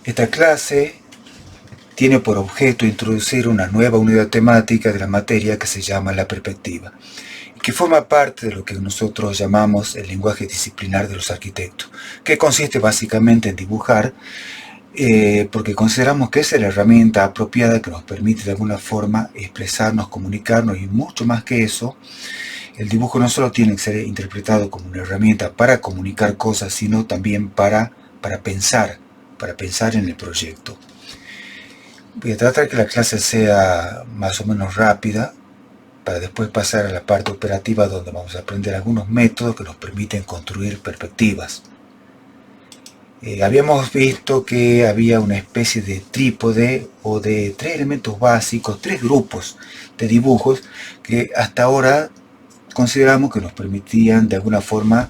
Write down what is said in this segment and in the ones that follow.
Esta clase tiene por objeto introducir una nueva unidad temática de la materia que se llama la perspectiva, que forma parte de lo que nosotros llamamos el lenguaje disciplinar de los arquitectos, que consiste básicamente en dibujar, porque consideramos que esa es la herramienta apropiada que nos permite de alguna forma expresarnos, comunicarnos, y mucho más que eso. El dibujo no solo tiene que ser interpretado como una herramienta para comunicar cosas, sino también para pensar en el proyecto. Voy a tratar que la clase sea más o menos rápida, para después pasar a la parte operativa, donde vamos a aprender algunos métodos que nos permiten construir perspectivas. Habíamos visto que había una especie de trípode o de tres elementos básicos, tres grupos de dibujos que hasta ahora consideramos que nos permitían de alguna forma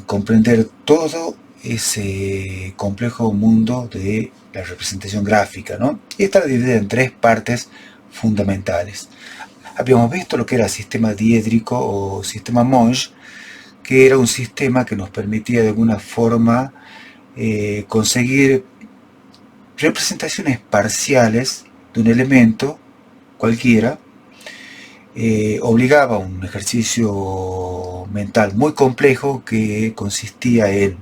comprender todo ese complejo mundo de la representación gráfica, ¿no? Y está dividida en tres partes fundamentales. Habíamos visto lo que era sistema diédrico o sistema Monge, que era un sistema que nos permitía de alguna forma conseguir representaciones parciales de un elemento cualquiera. Obligaba a un ejercicio mental muy complejo que consistía en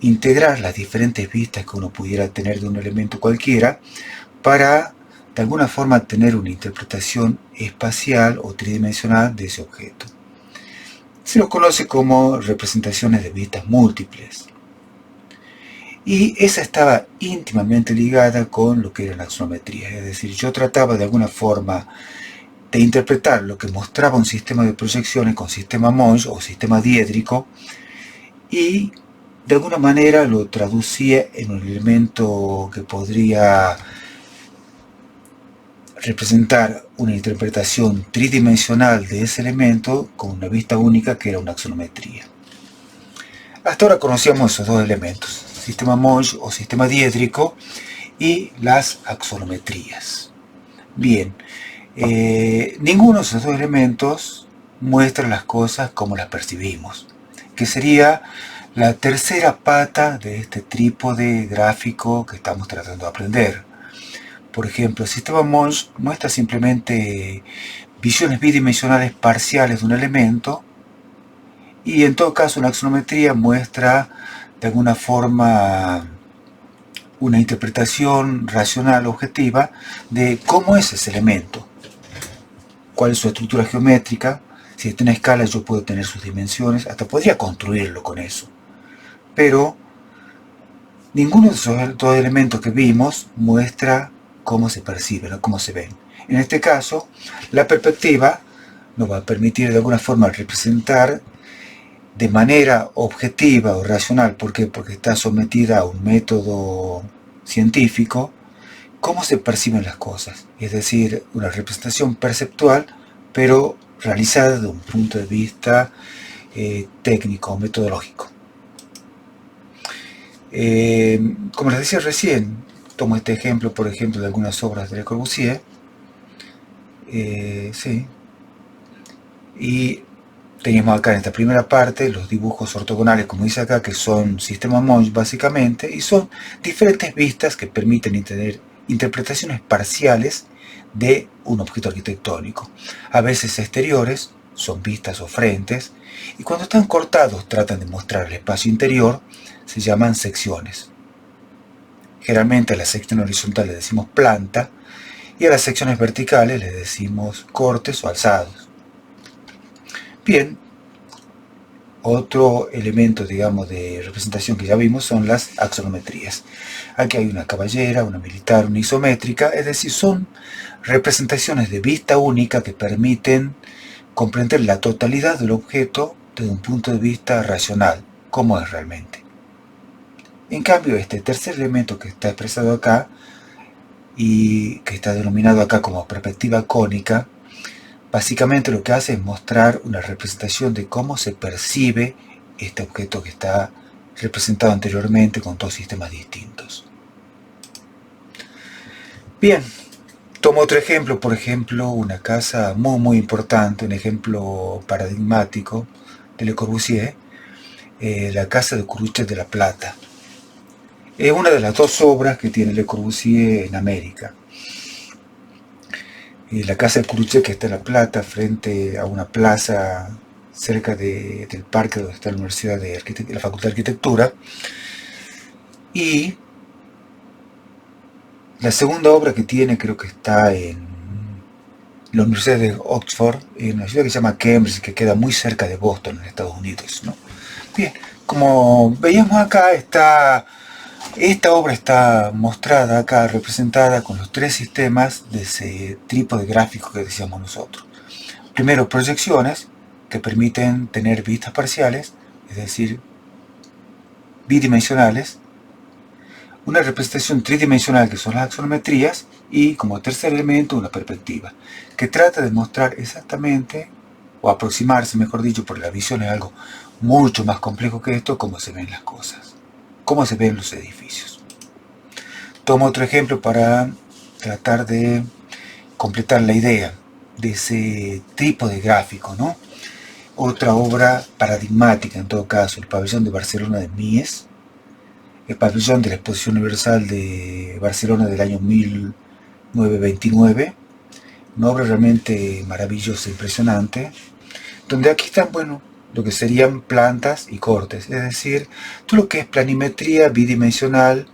integrar las diferentes vistas que uno pudiera tener de un elemento cualquiera para de alguna forma tener una interpretación espacial o tridimensional de ese objeto. Se lo conoce como representaciones de vistas múltiples. Y esa estaba íntimamente ligada con lo que era la axonometría. Es decir, yo trataba de alguna forma de interpretar lo que mostraba un sistema de proyecciones con sistema Monge o sistema diédrico, y de alguna manera lo traducía en un elemento que podría representar una interpretación tridimensional de ese elemento con una vista única, que era una axonometría. Hasta ahora conocíamos esos dos elementos, sistema Monge o sistema diédrico y las axonometrías. Bien, ninguno de esos dos elementos muestra las cosas como las percibimos, que sería la tercera pata de este trípode gráfico que estamos tratando de aprender. Por ejemplo, el sistema Monge muestra simplemente visiones bidimensionales parciales de un elemento, y en todo caso una axonometría muestra de alguna forma una interpretación racional objetiva de cómo es ese elemento, cuál es su estructura geométrica. Si está en escala, yo puedo tener sus dimensiones, hasta podría construirlo con eso. Pero ninguno de esos dos elementos que vimos muestra cómo se perciben o cómo se ven. En este caso, la perspectiva nos va a permitir de alguna forma representar de manera objetiva o racional. ¿Por qué? Porque está sometida a un método científico, cómo se perciben las cosas. Es decir, una representación perceptual, pero realizada desde un punto de vista técnico o metodológico. Como les decía recién, tomo este ejemplo, por ejemplo, de algunas obras de Le Corbusier. Sí. Y teníamos acá en esta primera parte los dibujos ortogonales, como dice acá, que son sistema Monge básicamente, y son diferentes vistas que permiten tener interpretaciones parciales de un objeto arquitectónico. A veces exteriores, son vistas o frentes, y cuando están cortados tratan de mostrar el espacio interior, se llaman secciones. Generalmente a la sección horizontal le decimos planta, y a las secciones verticales le decimos cortes o alzados. Bien, otro elemento, digamos, de representación que ya vimos son las axonometrías. Aquí hay una caballera, una militar, una isométrica, es decir, son representaciones de vista única que permiten comprender la totalidad del objeto desde un punto de vista racional, cómo es realmente. En cambio, este tercer elemento que está expresado acá y que está denominado acá como perspectiva cónica, básicamente lo que hace es mostrar una representación de cómo se percibe este objeto que está representado anteriormente con dos sistemas distintos. Bien, tomo otro ejemplo, por ejemplo, una casa muy importante, un ejemplo paradigmático de Le Corbusier, la casa de Cruces de la Plata. Es una de las dos obras que tiene Le Corbusier en América. La casa de Corbusier, que está en La Plata, frente a una plaza cerca del parque donde está la Universidad de la Facultad de Arquitectura. Y la segunda obra que tiene, creo que está en la Universidad de Oxford, en una ciudad que se llama Cambridge, que queda muy cerca de Boston, en Estados Unidos, ¿no? Bien, como veíamos acá, esta obra está mostrada acá, representada con los tres sistemas de ese trípode gráfico que decíamos nosotros. Primero, proyecciones, que permiten tener vistas parciales, es decir, bidimensionales. Una representación tridimensional, que son las axonometrías, y como tercer elemento, una perspectiva, que trata de mostrar exactamente, o aproximarse, mejor dicho, porque la visión es algo mucho más complejo que esto, cómo se ven las cosas, cómo se ven los edificios. Tomo otro ejemplo para tratar de completar la idea de ese tipo de gráfico, ¿no? Otra obra paradigmática, en todo caso, el pabellón de Barcelona de Mies, el pabellón de la Exposición Universal de Barcelona del año 1929, una obra realmente maravillosa, impresionante, donde aquí están, bueno, lo que serían plantas y cortes, es decir, todo lo que es planimetría bidimensional,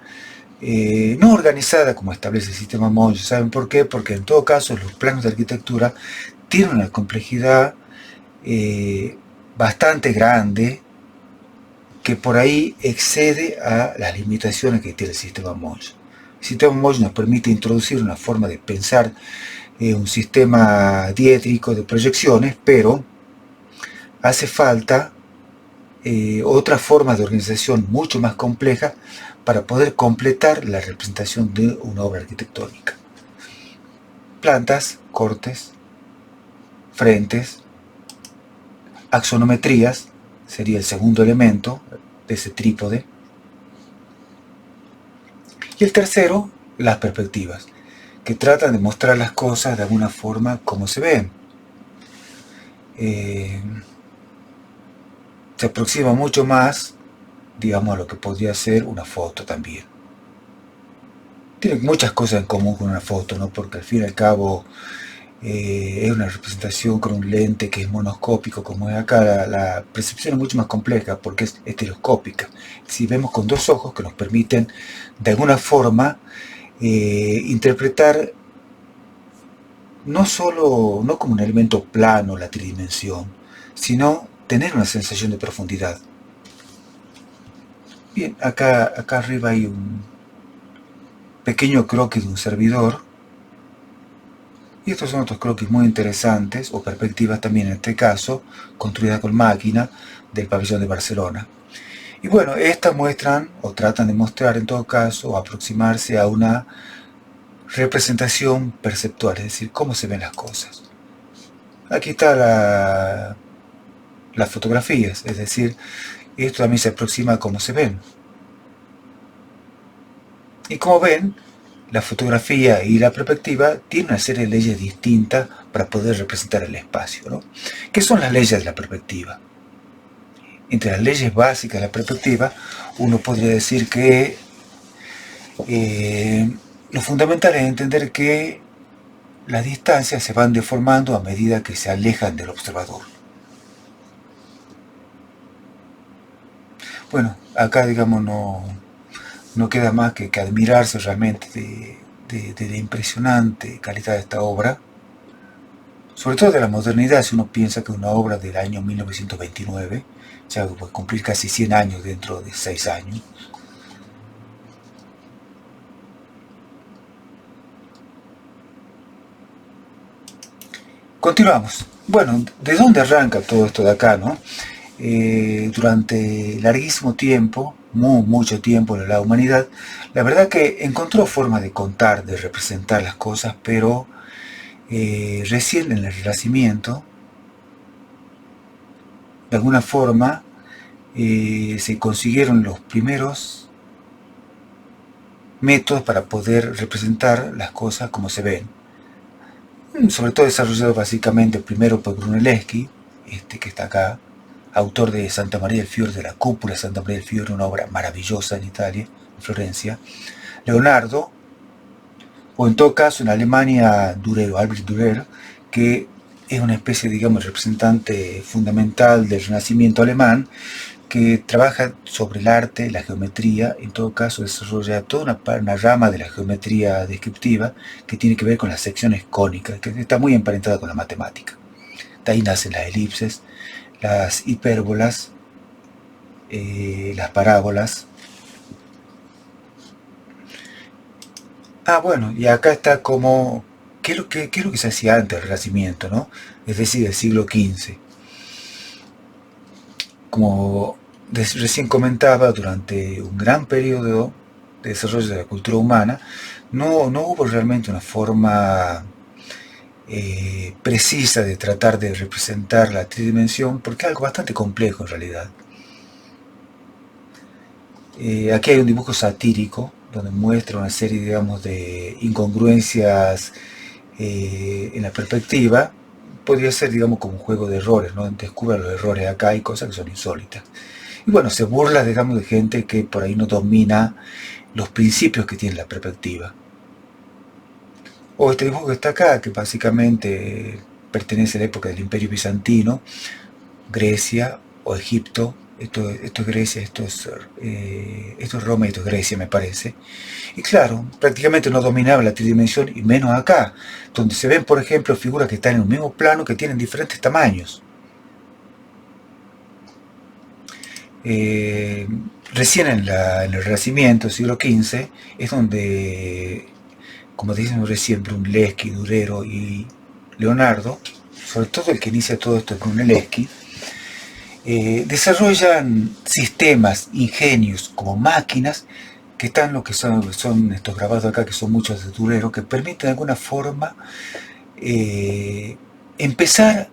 no organizada como establece el sistema Monge. ¿Saben por qué? Porque en todo caso los planos de arquitectura tienen una complejidad bastante grande, que por ahí excede a las limitaciones que tiene el sistema Monge. El sistema Monge nos permite introducir una forma de pensar un sistema diétrico de proyecciones, pero hace falta otra forma de organización mucho más compleja para poder completar la representación de una obra arquitectónica. Plantas, cortes, frentes, axonometrías, sería el segundo elemento de ese trípode. Y el tercero, las perspectivas, que tratan de mostrar las cosas de alguna forma como se ven. Se aproxima mucho más, digamos, a lo que podría ser una foto también. Tiene muchas cosas en común con una foto, ¿no? Porque al fin y al cabo es una representación con un lente que es monoscópico, como es acá. La percepción es mucho más compleja porque es estereoscópica. Si vemos con dos ojos que nos permiten de alguna forma interpretar no como un elemento plano la tridimensión, sino tener una sensación de profundidad. Bien, acá arriba hay un pequeño croquis de un servidor. Y estos son otros croquis muy interesantes, o perspectivas también en este caso, construidas con máquina, del pabellón de Barcelona. Y bueno, estas muestran, o tratan de mostrar en todo caso, o aproximarse a una representación perceptual, es decir, cómo se ven las cosas. Aquí está las fotografías, es decir, esto también se aproxima a cómo se ven. Y como ven, la fotografía y la perspectiva tienen una serie de leyes distintas para poder representar el espacio, ¿no? ¿Qué son las leyes de la perspectiva? Entre las leyes básicas de la perspectiva, uno podría decir que lo fundamental es entender que las distancias se van deformando a medida que se alejan del observador. Bueno, acá digamos no queda más que admirarse realmente de la impresionante calidad de esta obra, sobre todo de la modernidad. Si uno piensa que una obra del año 1929, ya va a cumplir casi 100 años dentro de 6 años. Continuamos. Bueno, ¿de dónde arranca todo esto de acá, no? Durante larguísimo tiempo, mucho tiempo en la humanidad, la verdad que encontró forma de contar, de representar las cosas, pero recién en el Renacimiento, de alguna forma, se consiguieron los primeros métodos para poder representar las cosas como se ven. Sobre todo desarrollado básicamente primero por Brunelleschi, que está acá, autor de Santa María del Fiore, de la cúpula de Santa María del Fiore, una obra maravillosa en Italia, Florencia, Leonardo, o en todo caso en Alemania Dürer, Albrecht Dürer, que es una especie, digamos, representante fundamental del Renacimiento alemán, que trabaja sobre el arte, la geometría, en todo caso desarrolla toda una rama de la geometría descriptiva que tiene que ver con las secciones cónicas, que está muy emparentada con la matemática. De ahí nacen las elipses, las hipérbolas, las parábolas. Bueno, y acá está como, ¿qué es lo que se hacía antes del Renacimiento, ¿no? Es decir, del siglo XV. Como recién comentaba, durante un gran periodo de desarrollo de la cultura humana, no hubo realmente una forma precisa de tratar de representar la tridimensión, porque es algo bastante complejo en realidad. Aquí hay un dibujo satírico, donde muestra una serie, digamos, de incongruencias en la perspectiva. Podría ser, digamos, como un juego de errores, ¿no? Descubre los errores acá, hay cosas que son insólitas. Y bueno, se burla, digamos, de gente que por ahí no domina los principios que tiene la perspectiva. O este dibujo que está acá, que básicamente pertenece a la época del Imperio Bizantino, Grecia o Egipto. Esto es Grecia, esto es Roma y esto es Grecia, me parece. Y claro, prácticamente no dominaba la tridimensión, y menos acá, donde se ven, por ejemplo, figuras que están en un mismo plano que tienen diferentes tamaños. Recién en el Renacimiento, siglo XV, es donde, como decimos recién, Brunelleschi, Durero y Leonardo, sobre todo el que inicia todo esto es Brunelleschi, desarrollan sistemas, ingenios, como máquinas, que están lo que son estos grabados acá, que son muchos de Durero, que permiten de alguna forma empezar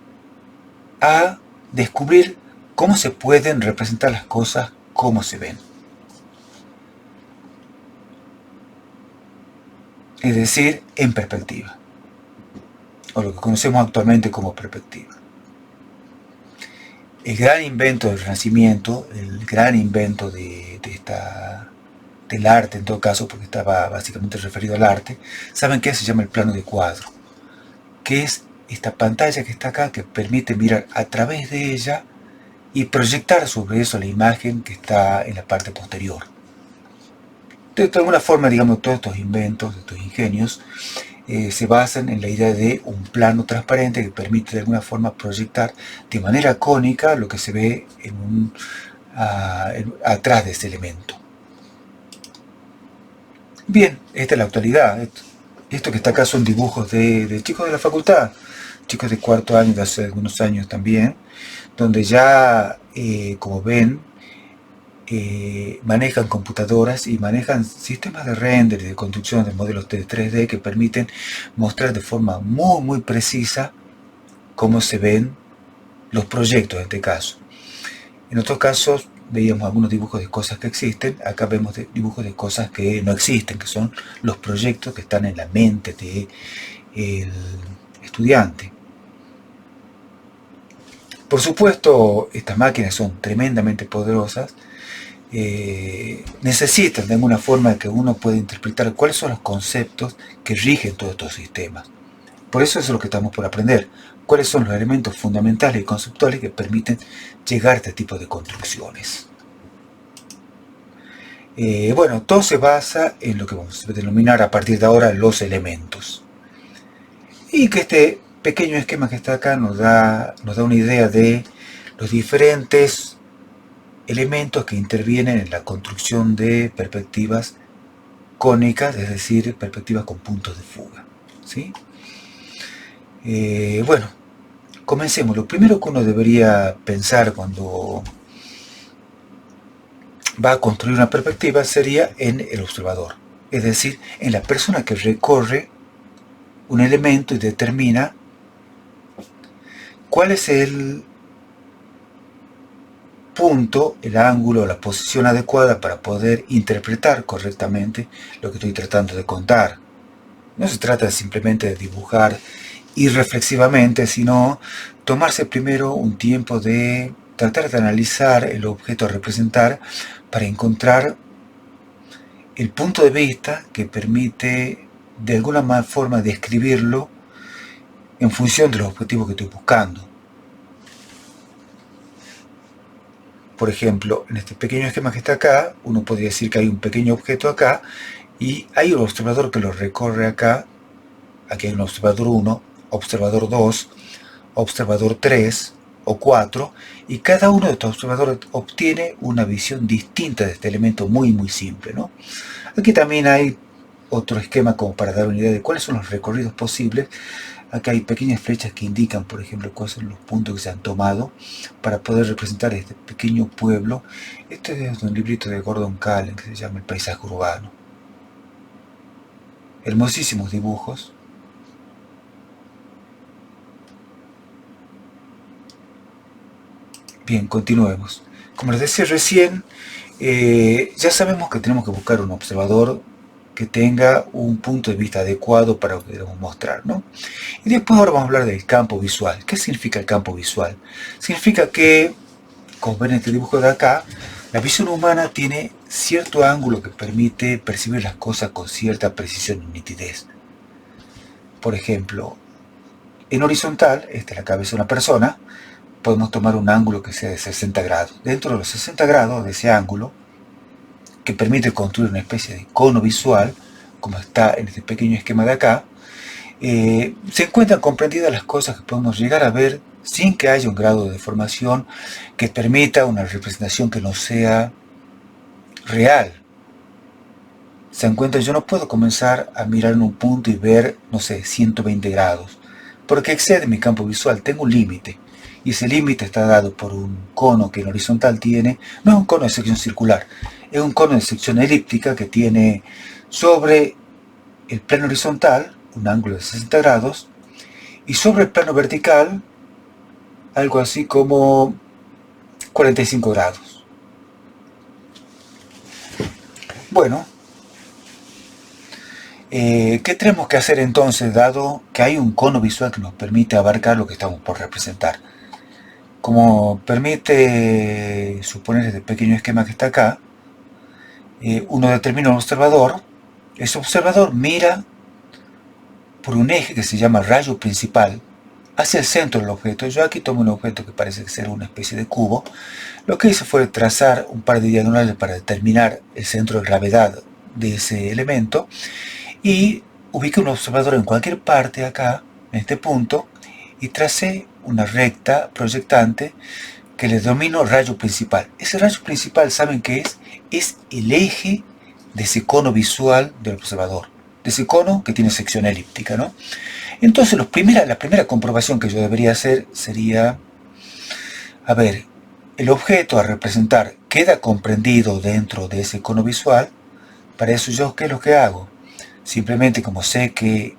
a descubrir cómo se pueden representar las cosas como se ven. Es decir, en perspectiva, o lo que conocemos actualmente como perspectiva. El gran invento del Renacimiento, el gran invento del arte en todo caso, porque estaba básicamente referido al arte, ¿saben qué? Se llama el plano de cuadro, que es esta pantalla que está acá, que permite mirar a través de ella y proyectar sobre eso la imagen que está en la parte posterior. De alguna forma, digamos, todos estos inventos, estos ingenios, se basan en la idea de un plano transparente que permite de alguna forma proyectar de manera cónica lo que se ve atrás de ese elemento. Bien, esta es la actualidad. Esto que está acá son dibujos de chicos de la facultad, chicos de cuarto año, de hace algunos años también, donde ya, como ven, manejan computadoras y manejan sistemas de render y de construcción de modelos de 3D que permiten mostrar de forma muy precisa cómo se ven los proyectos en este caso. En otros casos veíamos algunos dibujos de cosas que existen, acá vemos dibujos de cosas que no existen, que son los proyectos que están en la mente del estudiante. Por supuesto, estas máquinas son tremendamente poderosas, necesitan de alguna forma que uno pueda interpretar cuáles son los conceptos que rigen todos estos sistemas. Por eso es lo que estamos por aprender, cuáles son los elementos fundamentales y conceptuales que permiten llegar a este tipo de construcciones. Bueno, todo se basa en lo que vamos a denominar a partir de ahora los elementos. Y que este pequeño esquema que está acá nos da una idea de los diferentes elementos que intervienen en la construcción de perspectivas cónicas, es decir, perspectivas con puntos de fuga, ¿sí? Bueno, comencemos. Lo primero que uno debería pensar cuando va a construir una perspectiva sería en el observador, es decir, en la persona que recorre un elemento y determina cuál es el punto, el ángulo, la posición adecuada para poder interpretar correctamente lo que estoy tratando de contar. No se trata simplemente de dibujar irreflexivamente, sino tomarse primero un tiempo de tratar de analizar el objeto a representar para encontrar el punto de vista que permite de alguna forma describirlo en función de los objetivos que estoy buscando. Por ejemplo, en este pequeño esquema que está acá, uno podría decir que hay un pequeño objeto acá y hay un observador que lo recorre acá. Aquí hay un observador 1, observador 2, observador 3 o 4, y cada uno de estos observadores obtiene una visión distinta de este elemento muy simple, ¿no? Aquí también hay otro esquema como para dar una idea de cuáles son los recorridos posibles. Acá hay pequeñas flechas que indican, por ejemplo, cuáles son los puntos que se han tomado para poder representar este pequeño pueblo. Este es un librito de Gordon Cullen que se llama El paisaje urbano. Hermosísimos dibujos. Bien, continuemos. Como les decía recién, ya sabemos que tenemos que buscar un observador que tenga un punto de vista adecuado para lo que queremos mostrar, ¿no? Y después ahora vamos a hablar del campo visual. ¿Qué significa el campo visual? Significa que, como ven en este dibujo de acá, la visión humana tiene cierto ángulo que permite percibir las cosas con cierta precisión y nitidez. Por ejemplo, en horizontal, esta es la cabeza de una persona, podemos tomar un ángulo que sea de 60 grados. Dentro de los 60 grados de ese ángulo, que permite construir una especie de cono visual, como está en este pequeño esquema de acá, se encuentran comprendidas las cosas que podemos llegar a ver sin que haya un grado de deformación que permita una representación que no sea real. Se dan cuenta, yo no puedo comenzar a mirar en un punto y ver, no sé, 120 grados, porque excede mi campo visual, tengo un límite. Y ese límite está dado por un cono que en horizontal tiene, no es un cono de sección circular, es un cono de sección elíptica que tiene sobre el plano horizontal un ángulo de 60 grados y sobre el plano vertical algo así como 45 grados. Bueno, ¿qué tenemos que hacer entonces, dado que hay un cono visual que nos permite abarcar lo que estamos por representar? Como permite suponer este pequeño esquema que está acá, uno determina un observador. Ese observador mira por un eje que se llama rayo principal hacia el centro del objeto. Yo aquí tomo un objeto que parece ser una especie de cubo. Lo que hice fue trazar un par de diagonales para determinar el centro de gravedad de ese elemento y ubiqué un observador en cualquier parte acá, en este punto, y tracé una recta proyectante que le denomino rayo principal. Ese rayo principal, ¿saben qué es? Es el eje de ese cono visual del observador, de ese cono que tiene sección elíptica, ¿no? Entonces la primera comprobación que yo debería hacer sería, a ver, el objeto a representar queda comprendido dentro de ese cono visual. Para eso yo, ¿qué es lo que hago? Simplemente, como sé que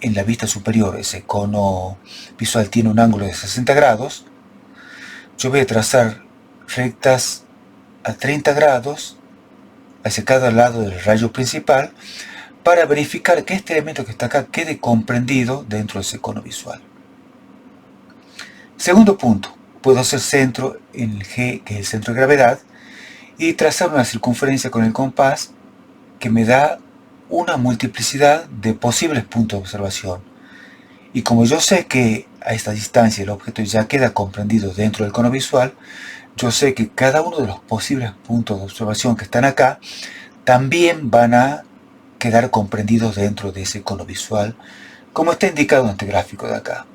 en la vista superior ese cono visual tiene un ángulo de 60 grados, yo voy a trazar rectas a 30 grados hacia cada lado del rayo principal para verificar que este elemento que está acá quede comprendido dentro de ese cono visual. Segundo punto, puedo hacer centro en el G, que es el centro de gravedad, y trazar una circunferencia con el compás que me da una multiplicidad de posibles puntos de observación. Y como yo sé que a esta distancia el objeto ya queda comprendido dentro del cono visual, yo sé que cada uno de los posibles puntos de observación que están acá también van a quedar comprendidos dentro de ese cono visual, como está indicado en este gráfico de acá.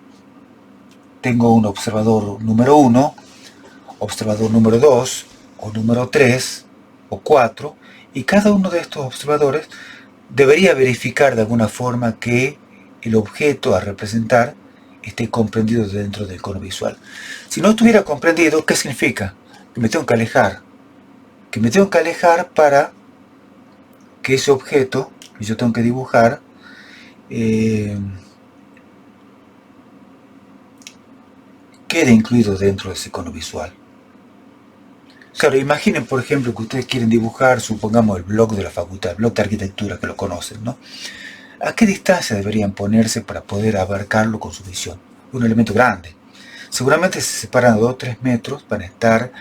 Tengo un observador número 1, observador número 2, o número 3, o 4, y cada uno de estos observadores debería verificar de alguna forma que el objeto a representar esté comprendido dentro del cono visual. Si no estuviera comprendido, ¿qué significa? Que me tengo que alejar. Que me tengo que alejar para que ese objeto que yo tengo que dibujar quede incluido dentro de ese cono visual. Claro, imaginen, por ejemplo, que ustedes quieren dibujar, supongamos, el bloc de la facultad, el bloc de arquitectura, que lo conocen, ¿no? ¿A qué distancia deberían ponerse para poder abarcarlo con su visión? Un elemento grande. Seguramente se separan 2 o 3 metros, van a estar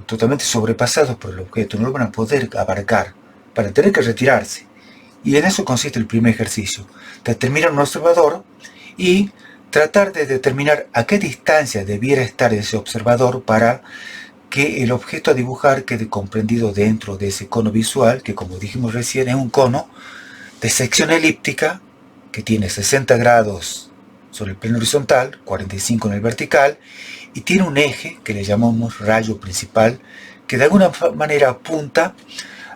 totalmente sobrepasados por el objeto, no lo van a poder abarcar, para tener que retirarse. Y en eso consiste el primer ejercicio, determinar un observador y tratar de determinar a qué distancia debiera estar ese observador para que el objeto a dibujar quede comprendido dentro de ese cono visual, que como dijimos recién es un cono de sección elíptica que tiene 60 grados sobre el plano horizontal, 45 en el vertical, y tiene un eje que le llamamos rayo principal, que de alguna manera apunta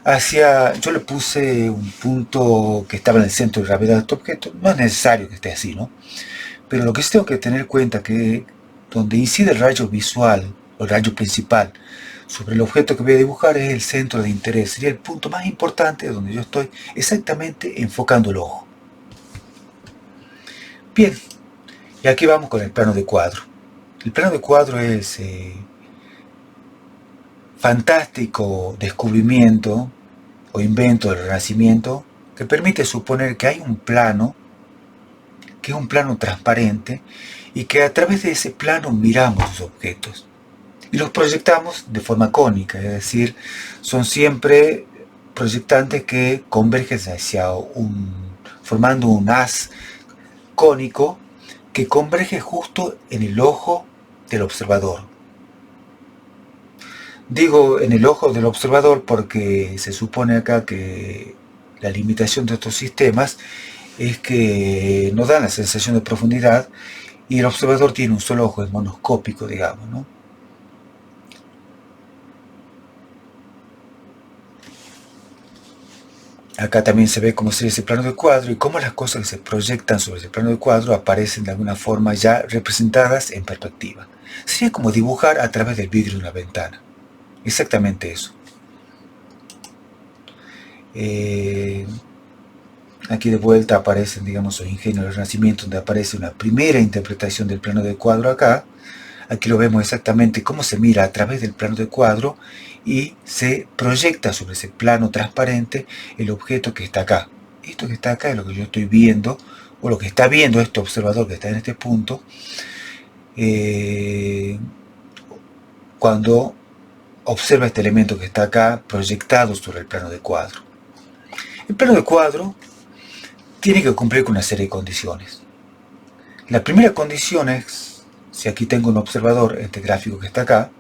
hacia, yo le puse un punto que estaba en el centro de gravedad de este objeto, no es necesario que esté así, ¿no? Pero lo que sí tengo que tener en cuenta es que donde incide el rayo visual, o el rayo principal, sobre el objeto que voy a dibujar es el centro de interés, sería el punto más importante donde yo estoy exactamente enfocando el ojo. Bien, y aquí vamos con el plano de cuadro. El plano de cuadro es fantástico descubrimiento o invento del Renacimiento que permite suponer que hay un plano, que es un plano transparente, y que a través de ese plano miramos los objetos y los proyectamos de forma cónica, es decir, son siempre proyectantes que convergen hacia formando un haz cónico que converge justo en el ojo del observador. Digo en el ojo del observador porque se supone acá que la limitación de estos sistemas es que no dan la sensación de profundidad y el observador tiene un solo ojo, es monoscópico, digamos, ¿no? Acá también se ve cómo sería ese plano de cuadro y cómo las cosas que se proyectan sobre ese plano de cuadro aparecen de alguna forma ya representadas en perspectiva. Sería como dibujar a través del vidrio de una ventana. Exactamente eso. Aquí de vuelta aparecen, digamos, los ingenios del Renacimiento, donde aparece una primera interpretación del plano de cuadro acá. Aquí lo vemos exactamente cómo se mira a través del plano de cuadro y se proyecta sobre ese plano transparente el objeto que está acá. Esto que está acá es lo que yo estoy viendo, o lo que está viendo este observador que está en este punto, cuando observa este elemento que está acá proyectado sobre el plano de cuadro. El plano de cuadro tiene que cumplir con una serie de condiciones. La primera condición es, si aquí tengo un observador, este gráfico que está acá,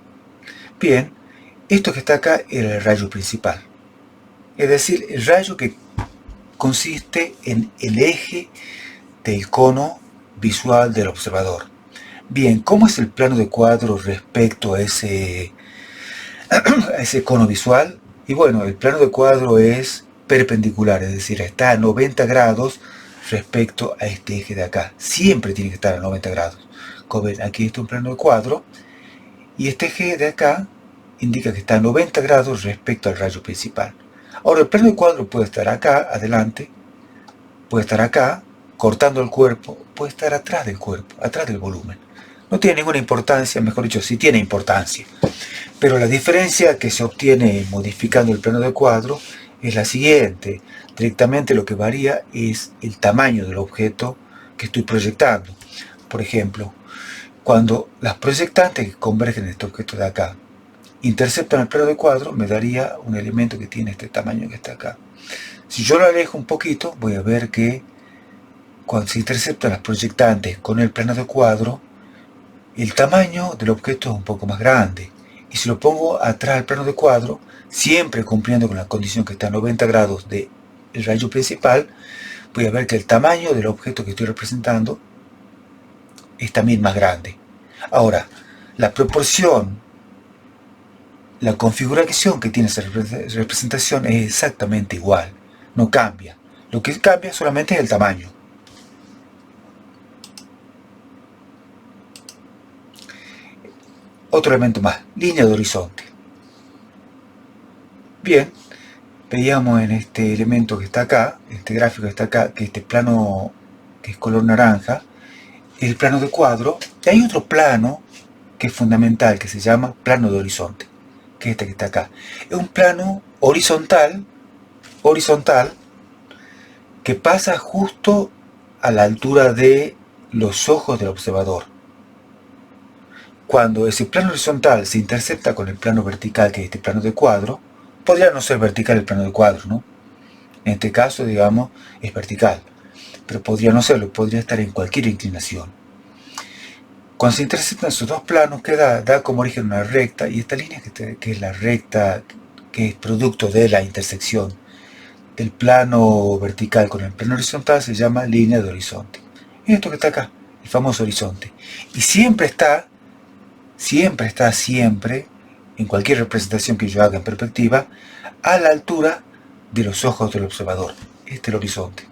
bien, esto que está acá era el rayo principal. Es decir, el rayo que consiste en el eje del cono visual del observador. Bien, ¿cómo es el plano de cuadro respecto a ese cono visual? Y bueno, el plano de cuadro es perpendicular, es decir, está a 90 grados respecto a este eje de acá. Siempre tiene que estar a 90 grados. Como ven, aquí está un plano de cuadro y este eje de acá indica que está a 90 grados respecto al rayo principal. Ahora, el plano de cuadro puede estar acá, adelante, puede estar acá, cortando el cuerpo, puede estar atrás del cuerpo, atrás del volumen. No tiene ninguna importancia, mejor dicho, sí tiene importancia. Pero la diferencia que se obtiene modificando el plano de cuadro es la siguiente. Directamente lo que varía es el tamaño del objeto que estoy proyectando. Por ejemplo, cuando las proyectantes que convergen en este objeto de acá interceptan el plano de cuadro, me daría un elemento que tiene este tamaño que está acá. Si yo lo alejo un poquito, voy a ver que cuando se interceptan las proyectantes con el plano de cuadro, el tamaño del objeto es un poco más grande. Y si lo pongo atrás del plano de cuadro, siempre cumpliendo con la condición que está a 90 grados del rayo principal, voy a ver que el tamaño del objeto que estoy representando es también más grande. Ahora, la proporción, la configuración que tiene esa representación es exactamente igual, no cambia. Lo que cambia solamente es el tamaño. Otro elemento más, línea de horizonte. Bien, veíamos en este elemento que está acá, este gráfico que está acá, que este plano que es color naranja, es el plano de cuadro, y hay otro plano que es fundamental, que se llama plano de horizonte, que es este que está acá. Es un plano horizontal, que pasa justo a la altura de los ojos del observador. cuando ese plano horizontal se intercepta con el plano vertical, que es este plano de cuadro, podría no ser vertical el plano de cuadro, ¿no? En este caso, digamos, es vertical, pero podría no serlo, podría estar en cualquier inclinación. Cuando se interceptan esos dos planos, que da como origen una recta, y esta línea que es la recta, que es producto de la intersección del plano vertical con el plano horizontal, se llama línea de horizonte. Y esto que está acá, el famoso horizonte. Y siempre, en cualquier representación que yo haga en perspectiva, a la altura de los ojos del observador. Este es el horizonte.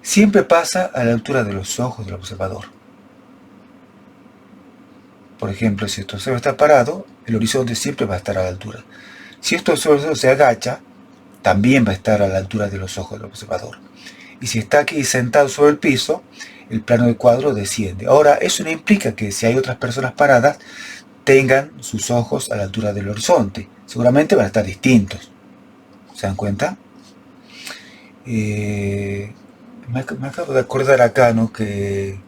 Siempre pasa a la altura de los ojos del observador. Por ejemplo, si este observador está parado, el horizonte siempre va a estar a la altura. Si este observador se agacha, también va a estar a la altura de los ojos del observador. Y si está aquí sentado sobre el piso, el plano del cuadro desciende. Ahora, eso no implica que si hay otras personas paradas, tengan sus ojos a la altura del horizonte. Seguramente van a estar distintos. ¿Se dan cuenta? Me acabo de acordar acá, ¿no? Que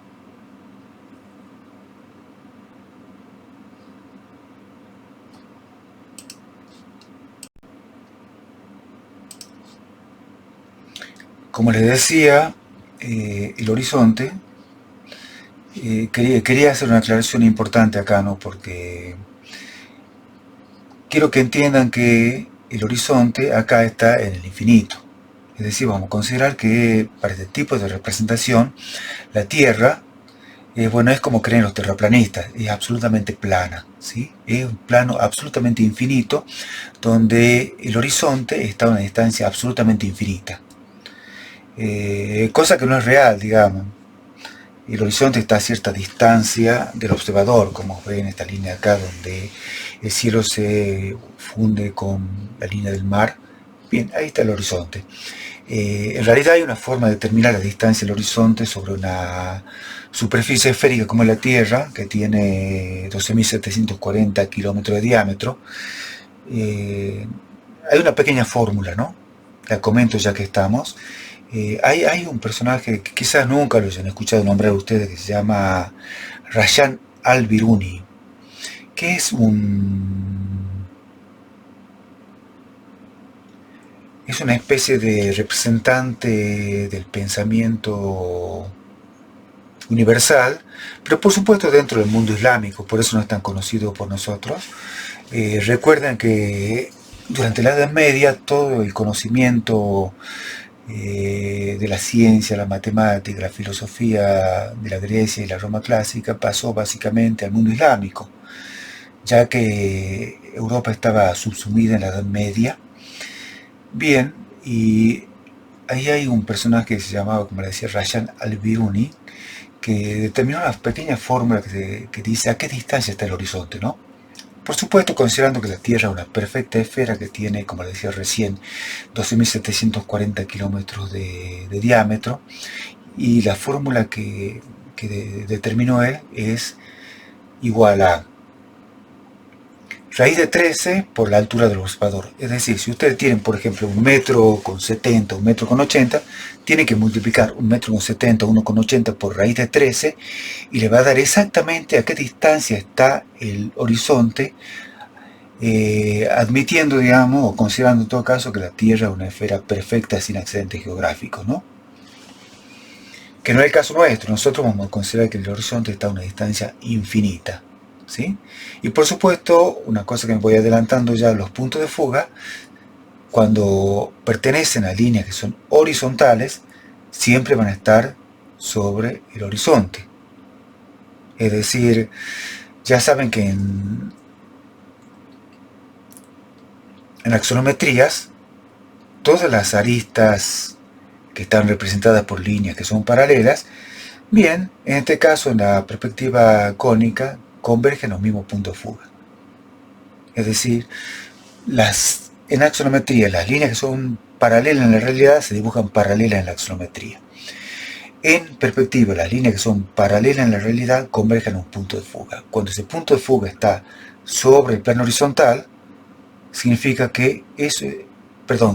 como les decía, el horizonte, quería hacer una aclaración importante acá, ¿no? Porque quiero que entiendan que el horizonte acá está en el infinito. Es decir, vamos a considerar que para este tipo de representación, la Tierra, bueno, es como creen los terraplanistas, es absolutamente plana, ¿sí? Es un plano absolutamente infinito, donde el horizonte está a una distancia absolutamente infinita. Cosa que no es real, digamos. El horizonte está a cierta distancia del observador, como ven en esta línea acá, donde el cielo se funde con la línea del mar. Bien, ahí está el horizonte. En realidad hay una forma de determinar la distancia del horizonte sobre una superficie esférica como la Tierra, que tiene 12.740 kilómetros de diámetro. Hay una pequeña fórmula, ¿no? La comento ya que estamos. Hay un personaje que quizás nunca lo hayan escuchado nombrar ustedes, que se llama Rayan al-Biruni, que es una especie de representante del pensamiento universal, pero por supuesto dentro del mundo islámico, por eso no es tan conocido por nosotros. Recuerden que durante la Edad Media todo el conocimiento de la ciencia, la matemática, la filosofía de la Grecia y la Roma clásica pasó básicamente al mundo islámico, ya que Europa estaba subsumida en la Edad Media. Bien, y ahí hay un personaje que se llamaba, como le decía, Rayan al-Biruni, que determinó una pequeña fórmula que dice a qué distancia está el horizonte, ¿no? Por supuesto, considerando que la Tierra es una perfecta esfera que tiene, como les decía recién, 12.740 kilómetros de diámetro, y la fórmula que determinó él es igual a raíz de 13 por la altura del observador. Es decir, si ustedes tienen, por ejemplo, 1,70 m, 1,80 m, tienen que multiplicar 1,70 m, 1,80 m por raíz de 13 y le va a dar exactamente a qué distancia está el horizonte, admitiendo, digamos, o considerando en todo caso que la Tierra es una esfera perfecta sin accidentes geográficos, ¿no? Que no es el caso nuestro. Nosotros vamos a considerar que el horizonte está a una distancia infinita, ¿sí? Y por supuesto, una cosa que me voy adelantando ya, los puntos de fuga, cuando pertenecen a líneas que son horizontales, siempre van a estar sobre el horizonte. Es decir, ya saben que en axonometrías, todas las aristas que están representadas por líneas que son paralelas, bien, en este caso en la perspectiva cónica, convergen los mismos puntos de fuga. Es decir, en axonometría las líneas que son paralelas en la realidad se dibujan paralelas en la axonometría. En perspectiva, las líneas que son paralelas en la realidad convergen a un punto de fuga. Cuando ese punto de fuga está sobre el plano horizontal, significa que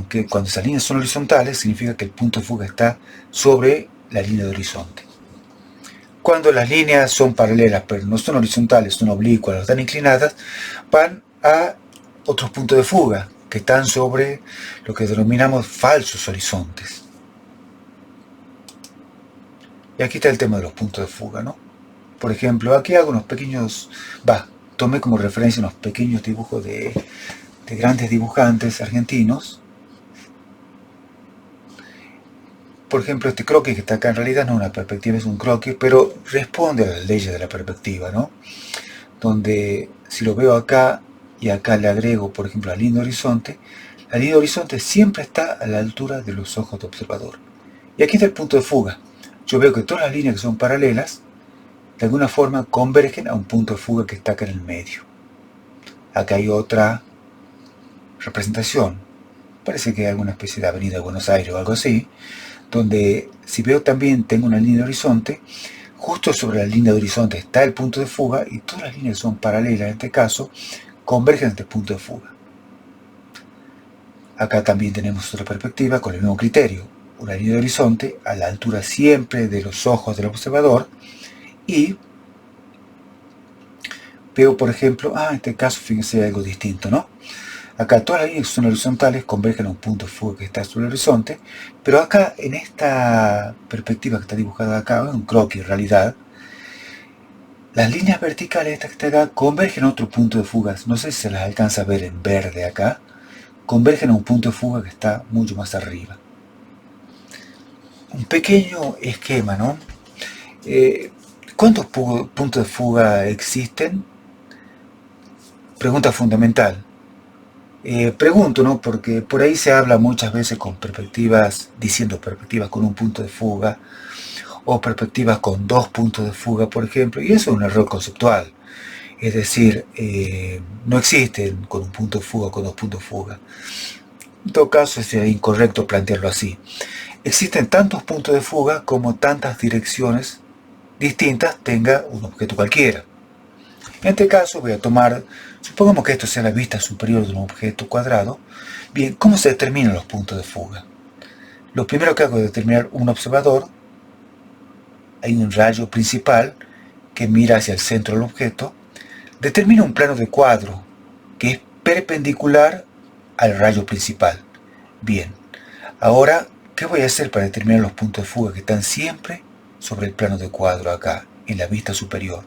que cuando esas líneas son horizontales, significa que el punto de fuga está sobre la línea de horizonte. Cuando las líneas son paralelas, pero no son horizontales, son oblicuas, no están inclinadas, van a otros puntos de fuga, que están sobre lo que denominamos falsos horizontes. Y aquí está el tema de los puntos de fuga, ¿no? Por ejemplo, aquí hago unos pequeños, tomé como referencia unos pequeños dibujos de grandes dibujantes argentinos. Por ejemplo, este croquis que está acá en realidad no es una perspectiva, es un croquis, pero responde a las leyes de la perspectiva, ¿no? Donde si lo veo acá y acá le agrego, por ejemplo, la línea de horizonte siempre está a la altura de los ojos del observador. Y aquí está el punto de fuga. Yo veo que todas las líneas que son paralelas, de alguna forma convergen a un punto de fuga que está acá en el medio. Acá hay otra representación. Parece que hay alguna especie de avenida de Buenos Aires o algo así, donde si veo también tengo una línea de horizonte, justo sobre la línea de horizonte está el punto de fuga y todas las líneas son paralelas en este caso, convergen a este punto de fuga. Acá también tenemos otra perspectiva con el mismo criterio, una línea de horizonte a la altura siempre de los ojos del observador y veo, por ejemplo, en este caso fíjense algo distinto, ¿no? Acá todas las líneas que son horizontales convergen a un punto de fuga que está sobre el horizonte, pero acá en esta perspectiva que está dibujada acá, un croquis en realidad, las líneas verticales estas que están acá convergen a otro punto de fuga, no sé si se las alcanza a ver en verde acá, convergen a un punto de fuga que está mucho más arriba. Un pequeño esquema, ¿no? ¿Cuántos puntos de fuga existen? Pregunta fundamental. Pregunto, ¿no? Porque por ahí se habla muchas veces con perspectivas, diciendo perspectivas con un punto de fuga, o perspectivas con dos puntos de fuga, por ejemplo, y eso es un error conceptual. Es decir, no existen con un punto de fuga o con dos puntos de fuga. En todo caso, es incorrecto plantearlo así. Existen tantos puntos de fuga como tantas direcciones distintas tenga un objeto cualquiera. En este caso voy a tomar, supongamos que esto sea la vista superior de un objeto cuadrado. Bien, ¿cómo se determinan los puntos de fuga? Lo primero que hago es determinar un observador. Hay un rayo principal que mira hacia el centro del objeto. Determino un plano de cuadro que es perpendicular al rayo principal. Bien, ahora, ¿qué voy a hacer para determinar los puntos de fuga que están siempre sobre el plano de cuadro acá, en la vista superior?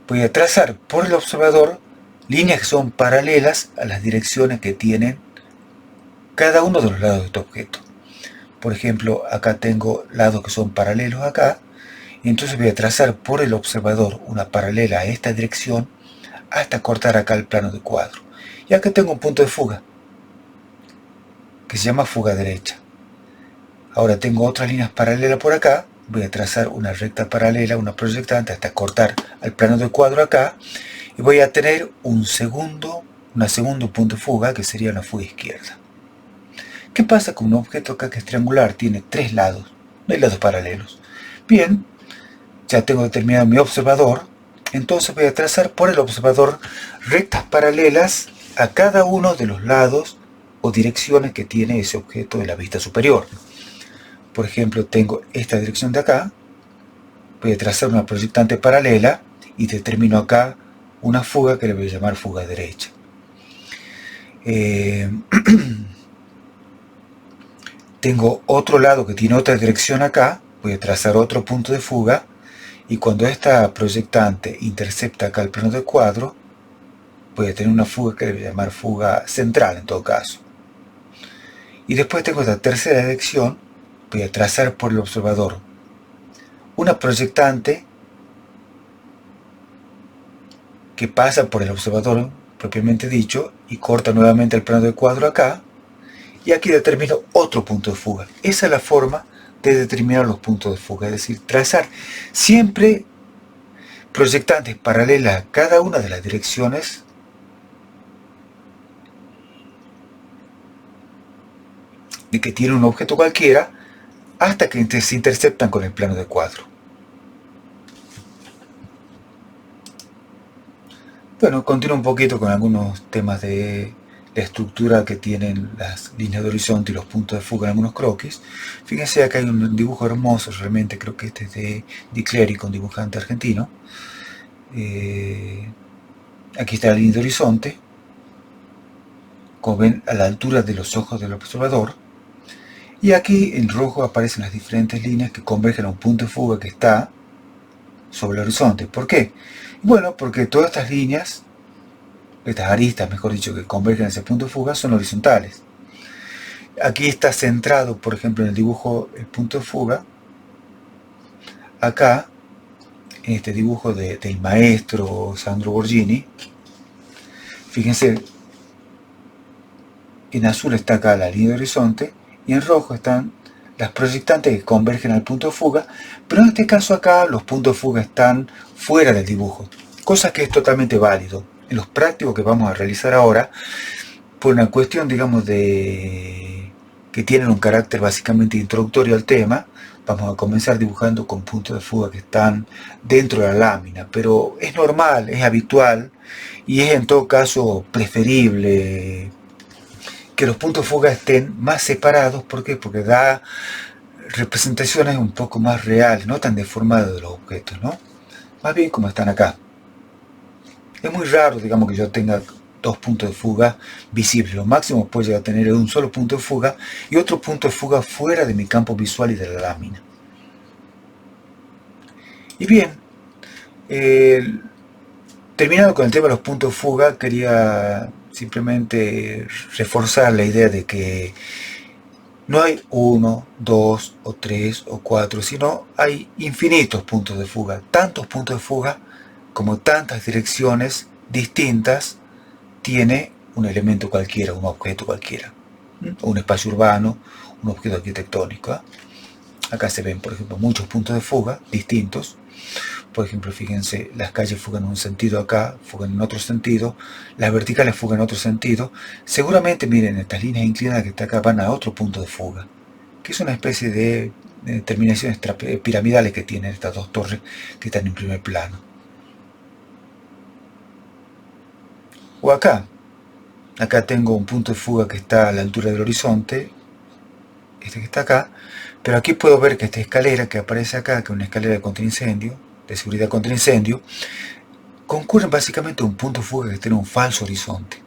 Voy a trazar por el observador líneas que son paralelas a las direcciones que tienen cada uno de los lados de este objeto. Por ejemplo, acá tengo lados que son paralelos acá, y entonces voy a trazar por el observador una paralela a esta dirección hasta cortar acá el plano de cuadro. Y acá tengo un punto de fuga, que se llama fuga derecha. Ahora tengo otras líneas paralelas por acá, voy a trazar una recta paralela, una proyectante, hasta cortar al plano de cuadro acá, y voy a tener un segundo punto de fuga, que sería una fuga izquierda. ¿Qué pasa con un objeto acá que es triangular? Tiene tres lados, no hay lados paralelos. Bien, ya tengo determinado mi observador, entonces voy a trazar por el observador rectas paralelas a cada uno de los lados o direcciones que tiene ese objeto de la vista superior. Por ejemplo, tengo esta dirección de acá, voy a trazar una proyectante paralela y determino acá una fuga que le voy a llamar fuga derecha. Tengo otro lado que tiene otra dirección acá, voy a trazar otro punto de fuga, y cuando esta proyectante intercepta acá el plano del cuadro, voy a tener una fuga que le voy a llamar fuga central en todo caso. Y después tengo esta tercera dirección, voy a trazar por el observador una proyectante que pasa por el observador propiamente dicho y corta nuevamente el plano del cuadro acá, y aquí determino otro punto de fuga. Esa es la forma de determinar los puntos de fuga, es decir, trazar siempre proyectantes paralelas a cada una de las direcciones de que tiene un objeto cualquiera hasta que se interceptan con el plano de cuadro. Bueno, continúo un poquito con algunos temas de la estructura que tienen las líneas de horizonte y los puntos de fuga en algunos croquis. Fíjense, acá hay un dibujo hermoso, realmente creo que este es de Di Clerico, un dibujante argentino. Aquí está la línea de horizonte, como ven, a la altura de los ojos del observador. Y aquí en rojo aparecen las diferentes líneas que convergen a un punto de fuga que está sobre el horizonte. ¿Por qué? Bueno, porque todas estas líneas, estas aristas, mejor dicho, que convergen a ese punto de fuga, son horizontales. Aquí está centrado, por ejemplo, en el dibujo, el punto de fuga. Acá, en este dibujo del maestro Sandro Borgini, fíjense, en azul está acá la línea de horizonte y en rojo están las proyectantes que convergen al punto de fuga, pero en este caso acá los puntos de fuga están fuera del dibujo, cosa que es totalmente válido. En los prácticos que vamos a realizar ahora, por una cuestión, digamos, que tienen un carácter básicamente introductorio al tema, vamos a comenzar dibujando con puntos de fuga que están dentro de la lámina, pero es normal, es habitual y es en todo caso preferible que los puntos de fuga estén más separados. ¿Por qué? Porque da representaciones un poco más reales, no tan deformadas de los objetos, ¿no? Más bien como están acá. Es muy raro, digamos, que yo tenga dos puntos de fuga visibles. Lo máximo puede llegar a tener un solo punto de fuga y otro punto de fuga fuera de mi campo visual y de la lámina. Y bien, terminando con el tema de los puntos de fuga, quería simplemente reforzar la idea de que no hay 1, 2 o 3 o 4, sino hay infinitos puntos de fuga, tantos puntos de fuga como tantas direcciones distintas tiene un elemento cualquiera, un objeto cualquiera, un espacio urbano, un objeto arquitectónico. Acá se ven, por ejemplo, muchos puntos de fuga distintos. Por ejemplo, fíjense, las calles fugan en un sentido acá, fugan en otro sentido, las verticales fugan en otro sentido. Seguramente, miren, estas líneas inclinadas que están acá van a otro punto de fuga, que es una especie de terminaciones piramidales que tienen estas dos torres que están en primer plano. O acá tengo un punto de fuga que está a la altura del horizonte, este que está acá, pero aquí puedo ver que esta escalera que aparece acá, que es una escalera de contraincendio, de seguridad contra incendio, concurren básicamente a un punto de fuga que tiene un falso horizonte.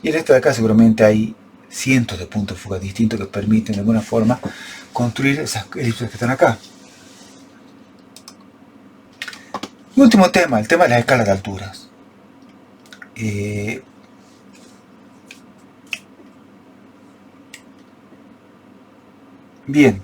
Y en esta de acá seguramente hay cientos de puntos de fuga distintos que permiten de alguna forma construir esas elipses que están acá. Y último tema, el tema de las escalas de alturas. Bien,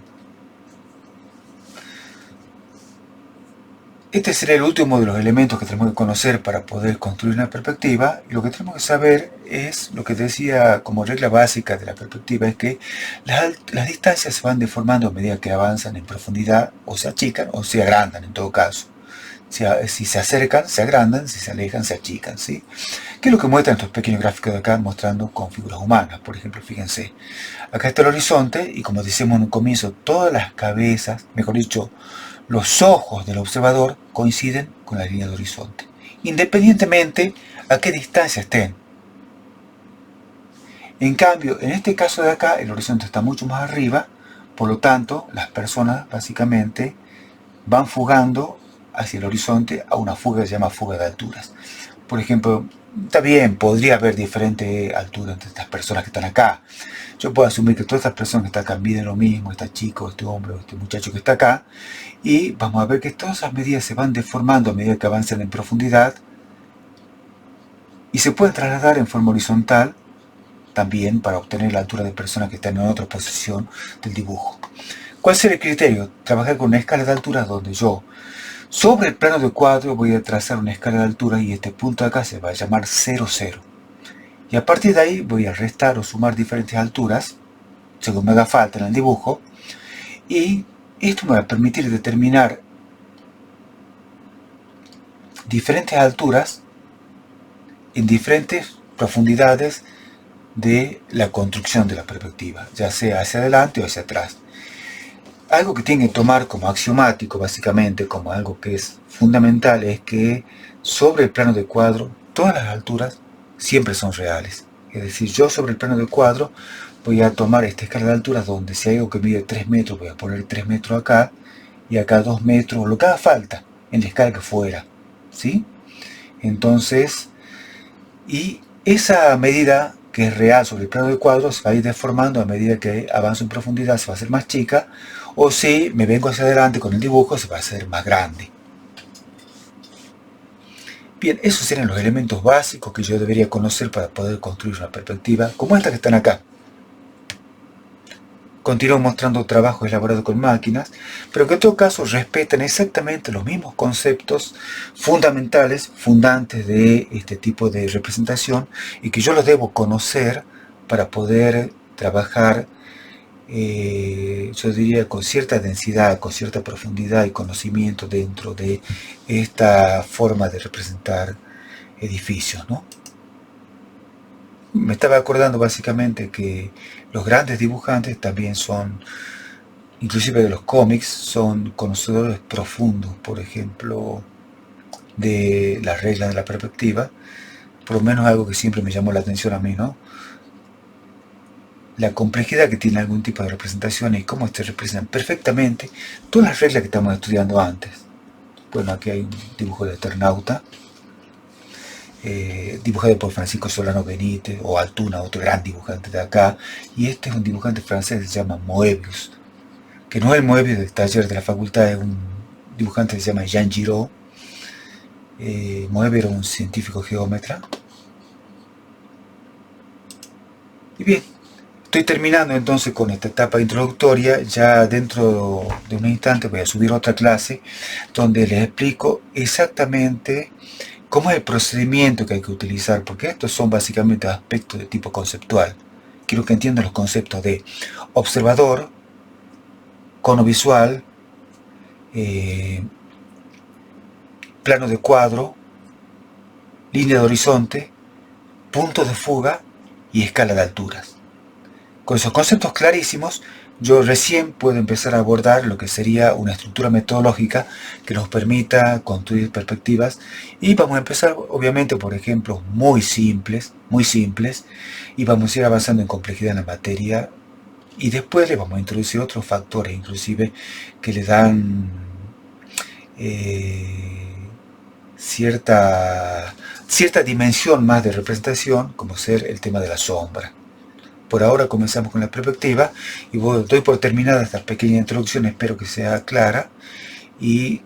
este será el último de los elementos que tenemos que conocer para poder construir una perspectiva, y lo que tenemos que saber es, lo que decía como regla básica de la perspectiva, es que las distancias se van deformando a medida que avanzan en profundidad, o se achican o se agrandan en todo caso. Si se acercan, se agrandan; si se alejan, se achican, ¿sí? ¿Qué es lo que muestran estos pequeños gráficos de acá mostrando con figuras humanas? Por ejemplo, fíjense, acá está el horizonte y, como decíamos en un comienzo, todas las cabezas, mejor dicho, los ojos del observador coinciden con la línea de horizonte, independientemente a qué distancia estén. En cambio, en este caso de acá, el horizonte está mucho más arriba, por lo tanto, las personas básicamente van fugando hacia el horizonte a una fuga que se llama fuga de alturas. Por ejemplo, está bien, podría haber diferente altura entre estas personas que están acá. Yo puedo asumir que todas estas personas que están acá miden lo mismo, este chico, este hombre o este muchacho que está acá, y vamos a ver que todas esas medidas se van deformando a medida que avanzan en profundidad y se pueden trasladar en forma horizontal también para obtener la altura de personas que están en otra posición del dibujo. ¿Cuál será el criterio? Trabajar con una escala de alturas donde yo, sobre el plano de cuadro, voy a trazar una escala de alturas y este punto de acá se va a llamar 0, 0. Y a partir de ahí voy a restar o sumar diferentes alturas, según me haga falta en el dibujo, y esto me va a permitir determinar diferentes alturas en diferentes profundidades de la construcción de la perspectiva, ya sea hacia adelante o hacia atrás. Algo que tienen que tomar como axiomático, básicamente, como algo que es fundamental, es que sobre el plano de cuadro, todas las alturas siempre son reales. Es decir, yo sobre el plano del cuadro voy a tomar esta escala de alturas donde si hay algo que mide 3 metros, voy a poner 3 metros acá y acá 2 metros, lo que haga falta, en la escala que fuera, ¿sí? Entonces, y esa medida que es real sobre el plano del cuadro se va a ir deformando a medida que avanzo en profundidad, se va a hacer más chica, o si me vengo hacia adelante con el dibujo, se va a hacer más grande. Bien, esos serían los elementos básicos que yo debería conocer para poder construir una perspectiva como esta que están acá. Continúo mostrando trabajos elaborados con máquinas, pero que en todo caso respetan exactamente los mismos conceptos fundamentales, fundantes de este tipo de representación, y que yo los debo conocer para poder trabajar, yo diría, con cierta densidad, con cierta profundidad y conocimiento dentro de esta forma de representar edificios, ¿no? Me estaba acordando básicamente que los grandes dibujantes también son, inclusive de los cómics, son conocedores profundos, por ejemplo, de las reglas de la perspectiva. Por lo menos algo que siempre me llamó la atención a mí, ¿no? La complejidad que tiene algún tipo de representación y cómo se representan perfectamente todas las reglas que estamos estudiando antes. Bueno, aquí hay un dibujo de Eternauta, dibujado por Francisco Solano Benítez, o Altuna, otro gran dibujante de acá, y este es un dibujante francés que se llama Moebius, que no es el Moebius del taller de la facultad, es un dibujante que se llama Jean Giraud. Moebius era un científico geómetra. Y bien, estoy terminando entonces con esta etapa introductoria. Ya dentro de un instante voy a subir otra clase donde les explico exactamente cómo es el procedimiento que hay que utilizar, porque estos son básicamente aspectos de tipo conceptual. Quiero que entiendan los conceptos de observador, cono visual, plano de cuadro, línea de horizonte, punto de fuga y escala de alturas. Con esos conceptos clarísimos, yo recién puedo empezar a abordar lo que sería una estructura metodológica que nos permita construir perspectivas, y vamos a empezar obviamente por ejemplos muy simples, y vamos a ir avanzando en complejidad en la materia, y después le vamos a introducir otros factores inclusive que le dan cierta dimensión más de representación, como ser el tema de la sombra. Por ahora comenzamos con la perspectiva y doy por terminada esta pequeña introducción, espero que sea clara, y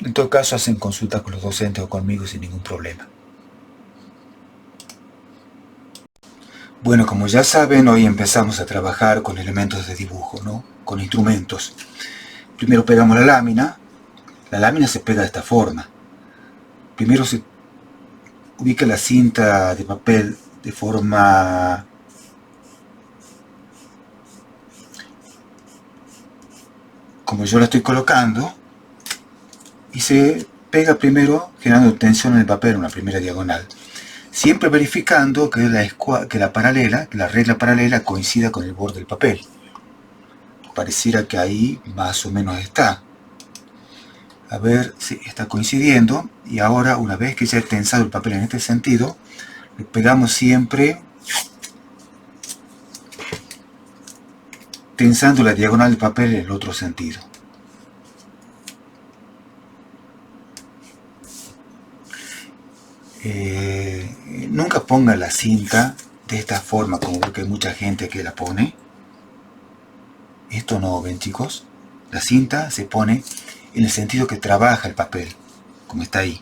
en todo caso hacen consultas con los docentes o conmigo sin ningún problema. Bueno, como ya saben, hoy empezamos a trabajar con elementos de dibujo, ¿no? Con instrumentos. Primero pegamos la lámina se pega de esta forma. Primero se ubica la cinta de papel de forma como yo la estoy colocando, y se pega primero generando tensión en el papel, una primera diagonal, siempre verificando que la regla paralela coincida con el borde del papel. Pareciera que ahí más o menos está. A ver si está coincidiendo, y ahora una vez que ya he tensado el papel en este sentido, le pegamos siempre tensando la diagonal del papel en el otro sentido. Nunca ponga la cinta de esta forma, como creo que hay mucha gente que la pone. Esto no, ven chicos, la cinta se pone en el sentido que trabaja el papel, como está ahí,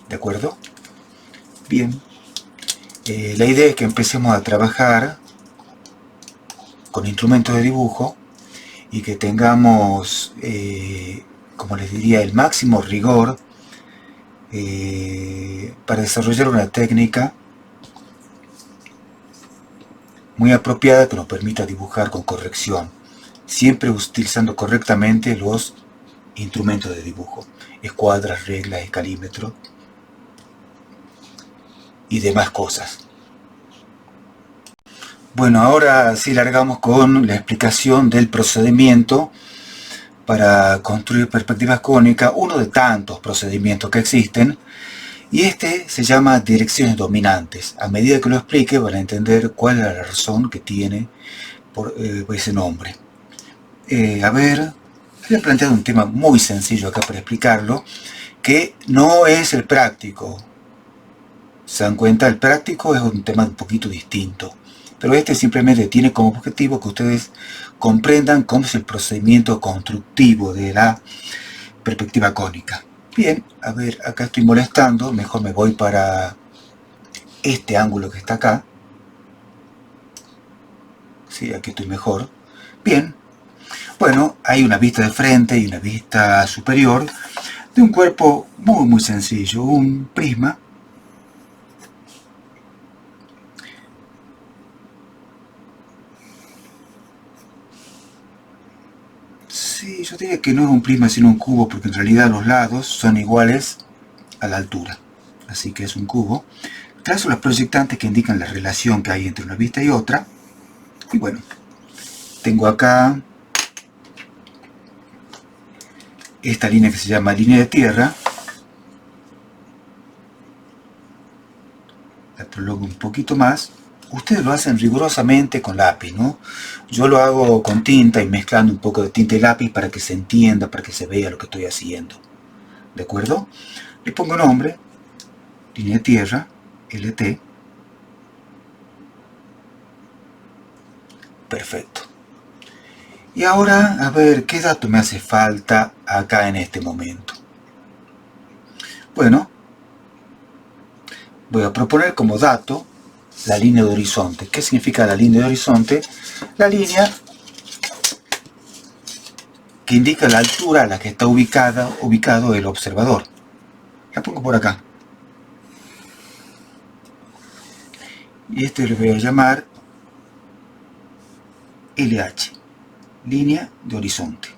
¿de acuerdo? Bien, la idea es que empecemos a trabajar con instrumentos de dibujo y que tengamos, como les diría, el máximo rigor para desarrollar una técnica muy apropiada que nos permita dibujar con corrección, siempre utilizando correctamente los instrumentos de dibujo, escuadras, reglas, escalímetro y demás cosas. Bueno, ahora sí largamos con la explicación del procedimiento para construir perspectivas cónicas, uno de tantos procedimientos que existen, Y este se llama direcciones dominantes. A medida que lo explique van a entender cuál es la razón que tiene por ese nombre. A ver, había planteado un tema muy sencillo acá para explicarlo, que no es el práctico. ¿Se dan cuenta? El práctico es un tema un poquito distinto. Pero este simplemente tiene como objetivo que ustedes comprendan cómo es el procedimiento constructivo de la perspectiva cónica. Bien, a ver, acá estoy molestando, mejor me voy para este ángulo que está acá. Sí, aquí estoy mejor. Bien, bueno, hay una vista de frente y una vista superior de un cuerpo muy sencillo, un prisma. Sí, yo diría que no es un prisma sino un cubo, porque en realidad los lados son iguales a la altura. Así que es un cubo. Trazo los proyectantes que indican la relación que hay entre una vista y otra. Y bueno, tengo acá esta línea que se llama línea de tierra. La prologo un poquito más. Ustedes lo hacen rigurosamente con lápiz, ¿no? Yo lo hago con tinta y mezclando un poco de tinta y lápiz para que se entienda, para que se vea lo que estoy haciendo. ¿De acuerdo? Le pongo nombre, línea de tierra, LT. Perfecto. Y ahora, a ver, ¿qué dato me hace falta acá en este momento? Bueno, voy a proponer como dato la línea de horizonte. ¿Qué significa la línea de horizonte? La línea que indica la altura a la que está ubicado el observador. La pongo por acá. Y este le voy a llamar LH, línea de horizonte.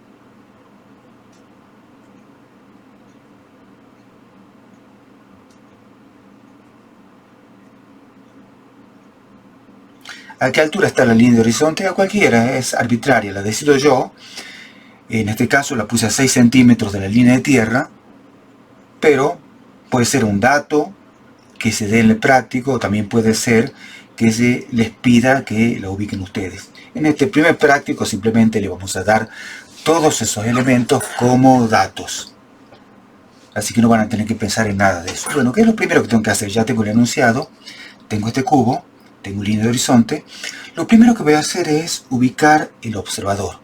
¿A qué altura está la línea de horizonte? A cualquiera, es arbitraria, la decido yo. En este caso la puse a 6 centímetros de la línea de tierra, pero puede ser un dato que se dé en el práctico, también puede ser que se les pida que la ubiquen ustedes. En este primer práctico simplemente le vamos a dar todos esos elementos como datos. Así que no van a tener que pensar en nada de eso. Bueno, ¿qué es lo primero que tengo que hacer? Ya tengo el enunciado, tengo este cubo, tengo línea de horizonte. Lo primero que voy a hacer es ubicar el observador.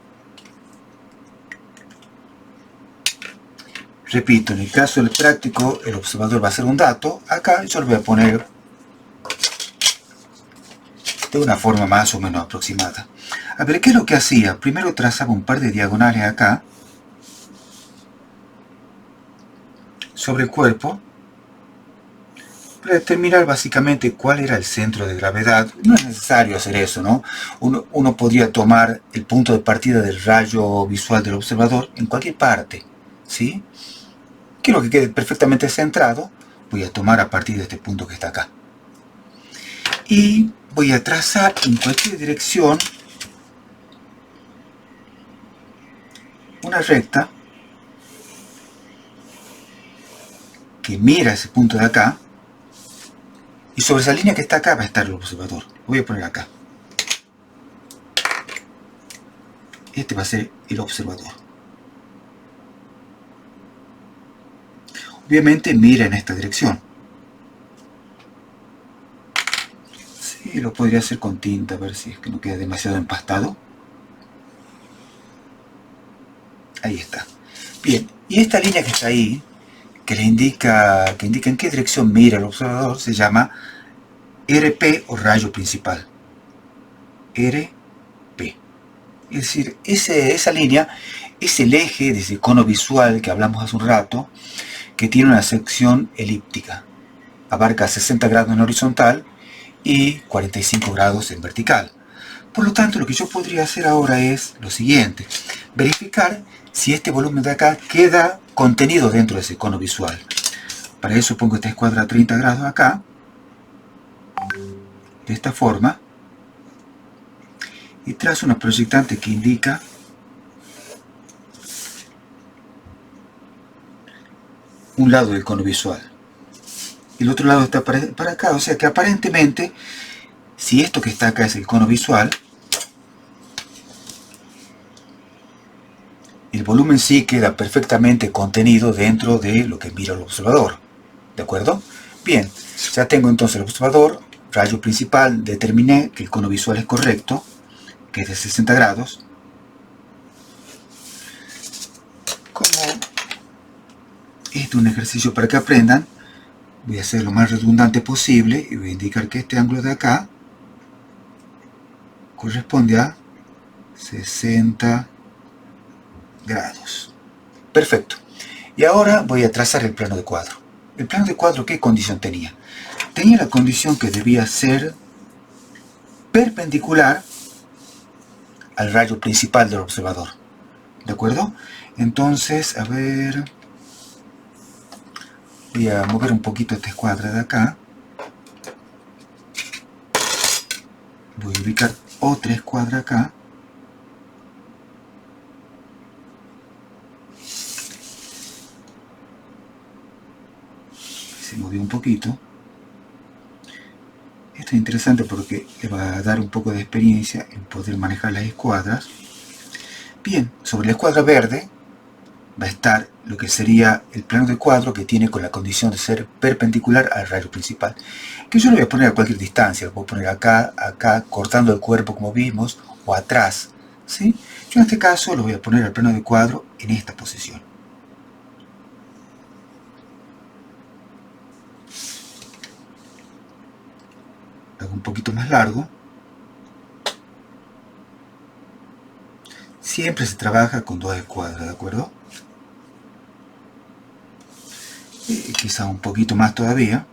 Repito, en el caso del práctico, el observador va a ser un dato. Acá yo lo voy a poner de una forma más o menos aproximada. A ver, ¿qué es lo que hacía? Primero trazaba un par de diagonales acá, sobre el cuerpo, para determinar básicamente cuál era el centro de gravedad. No es necesario hacer eso, ¿no? Uno podría tomar el punto de partida del rayo visual del observador en cualquier parte, ¿sí? Quiero que quede perfectamente centrado, voy a tomar a partir de este punto que está acá. Y voy a trazar en cualquier dirección una recta que mira ese punto de acá, y sobre esa línea que está acá va a estar el observador. Lo voy a poner acá. Este va a ser el observador. Obviamente mira en esta dirección. Sí, lo podría hacer con tinta, a ver si es que no queda demasiado empastado. Ahí está. Bien, y esta línea que está ahí, que indica en qué dirección mira el observador, se llama RP o rayo principal. RP. Es decir, esa línea es el eje de ese cono visual que hablamos hace un rato, que tiene una sección elíptica. Abarca 60 grados en horizontal y 45 grados en vertical. Por lo tanto, lo que yo podría hacer ahora es lo siguiente: verificar si este volumen de acá queda contenido dentro de ese cono visual. Para eso pongo esta escuadra a 30 grados acá, de esta forma, y trazo una proyectante que indica un lado del cono visual. el otro lado está para acá, o sea que aparentemente, si esto que está acá es el cono visual, el volumen sí queda perfectamente contenido dentro de lo que mira el observador, ¿de acuerdo? Bien, ya tengo entonces el observador, rayo principal, determiné que el cono visual es correcto, que es de 60 grados. Como este es un ejercicio para que aprendan, voy a hacer lo más redundante posible y voy a indicar que este ángulo de acá corresponde a 60 grados. Perfecto. Y ahora voy a trazar el plano de cuadro. ¿El plano de cuadro qué condición tenía? Tenía la condición que debía ser perpendicular al rayo principal del observador. ¿De acuerdo? Entonces, a ver... voy a mover un poquito esta escuadra de acá. Voy a ubicar otra escuadra acá. Se movió un poquito. Esto es interesante porque le va a dar un poco de experiencia en poder manejar las escuadras. Bien, sobre la escuadra verde va a estar lo que sería el plano de cuadro que tiene con la condición de ser perpendicular al rayo principal, que yo lo voy a poner a cualquier distancia, lo puedo poner acá, acá, cortando el cuerpo como vimos, o atrás, ¿sí? Yo en este caso lo voy a poner al plano de cuadro en esta posición. Hago un poquito más largo. Siempre se trabaja con dos escuadras, ¿de acuerdo? Y quizá un poquito más todavía.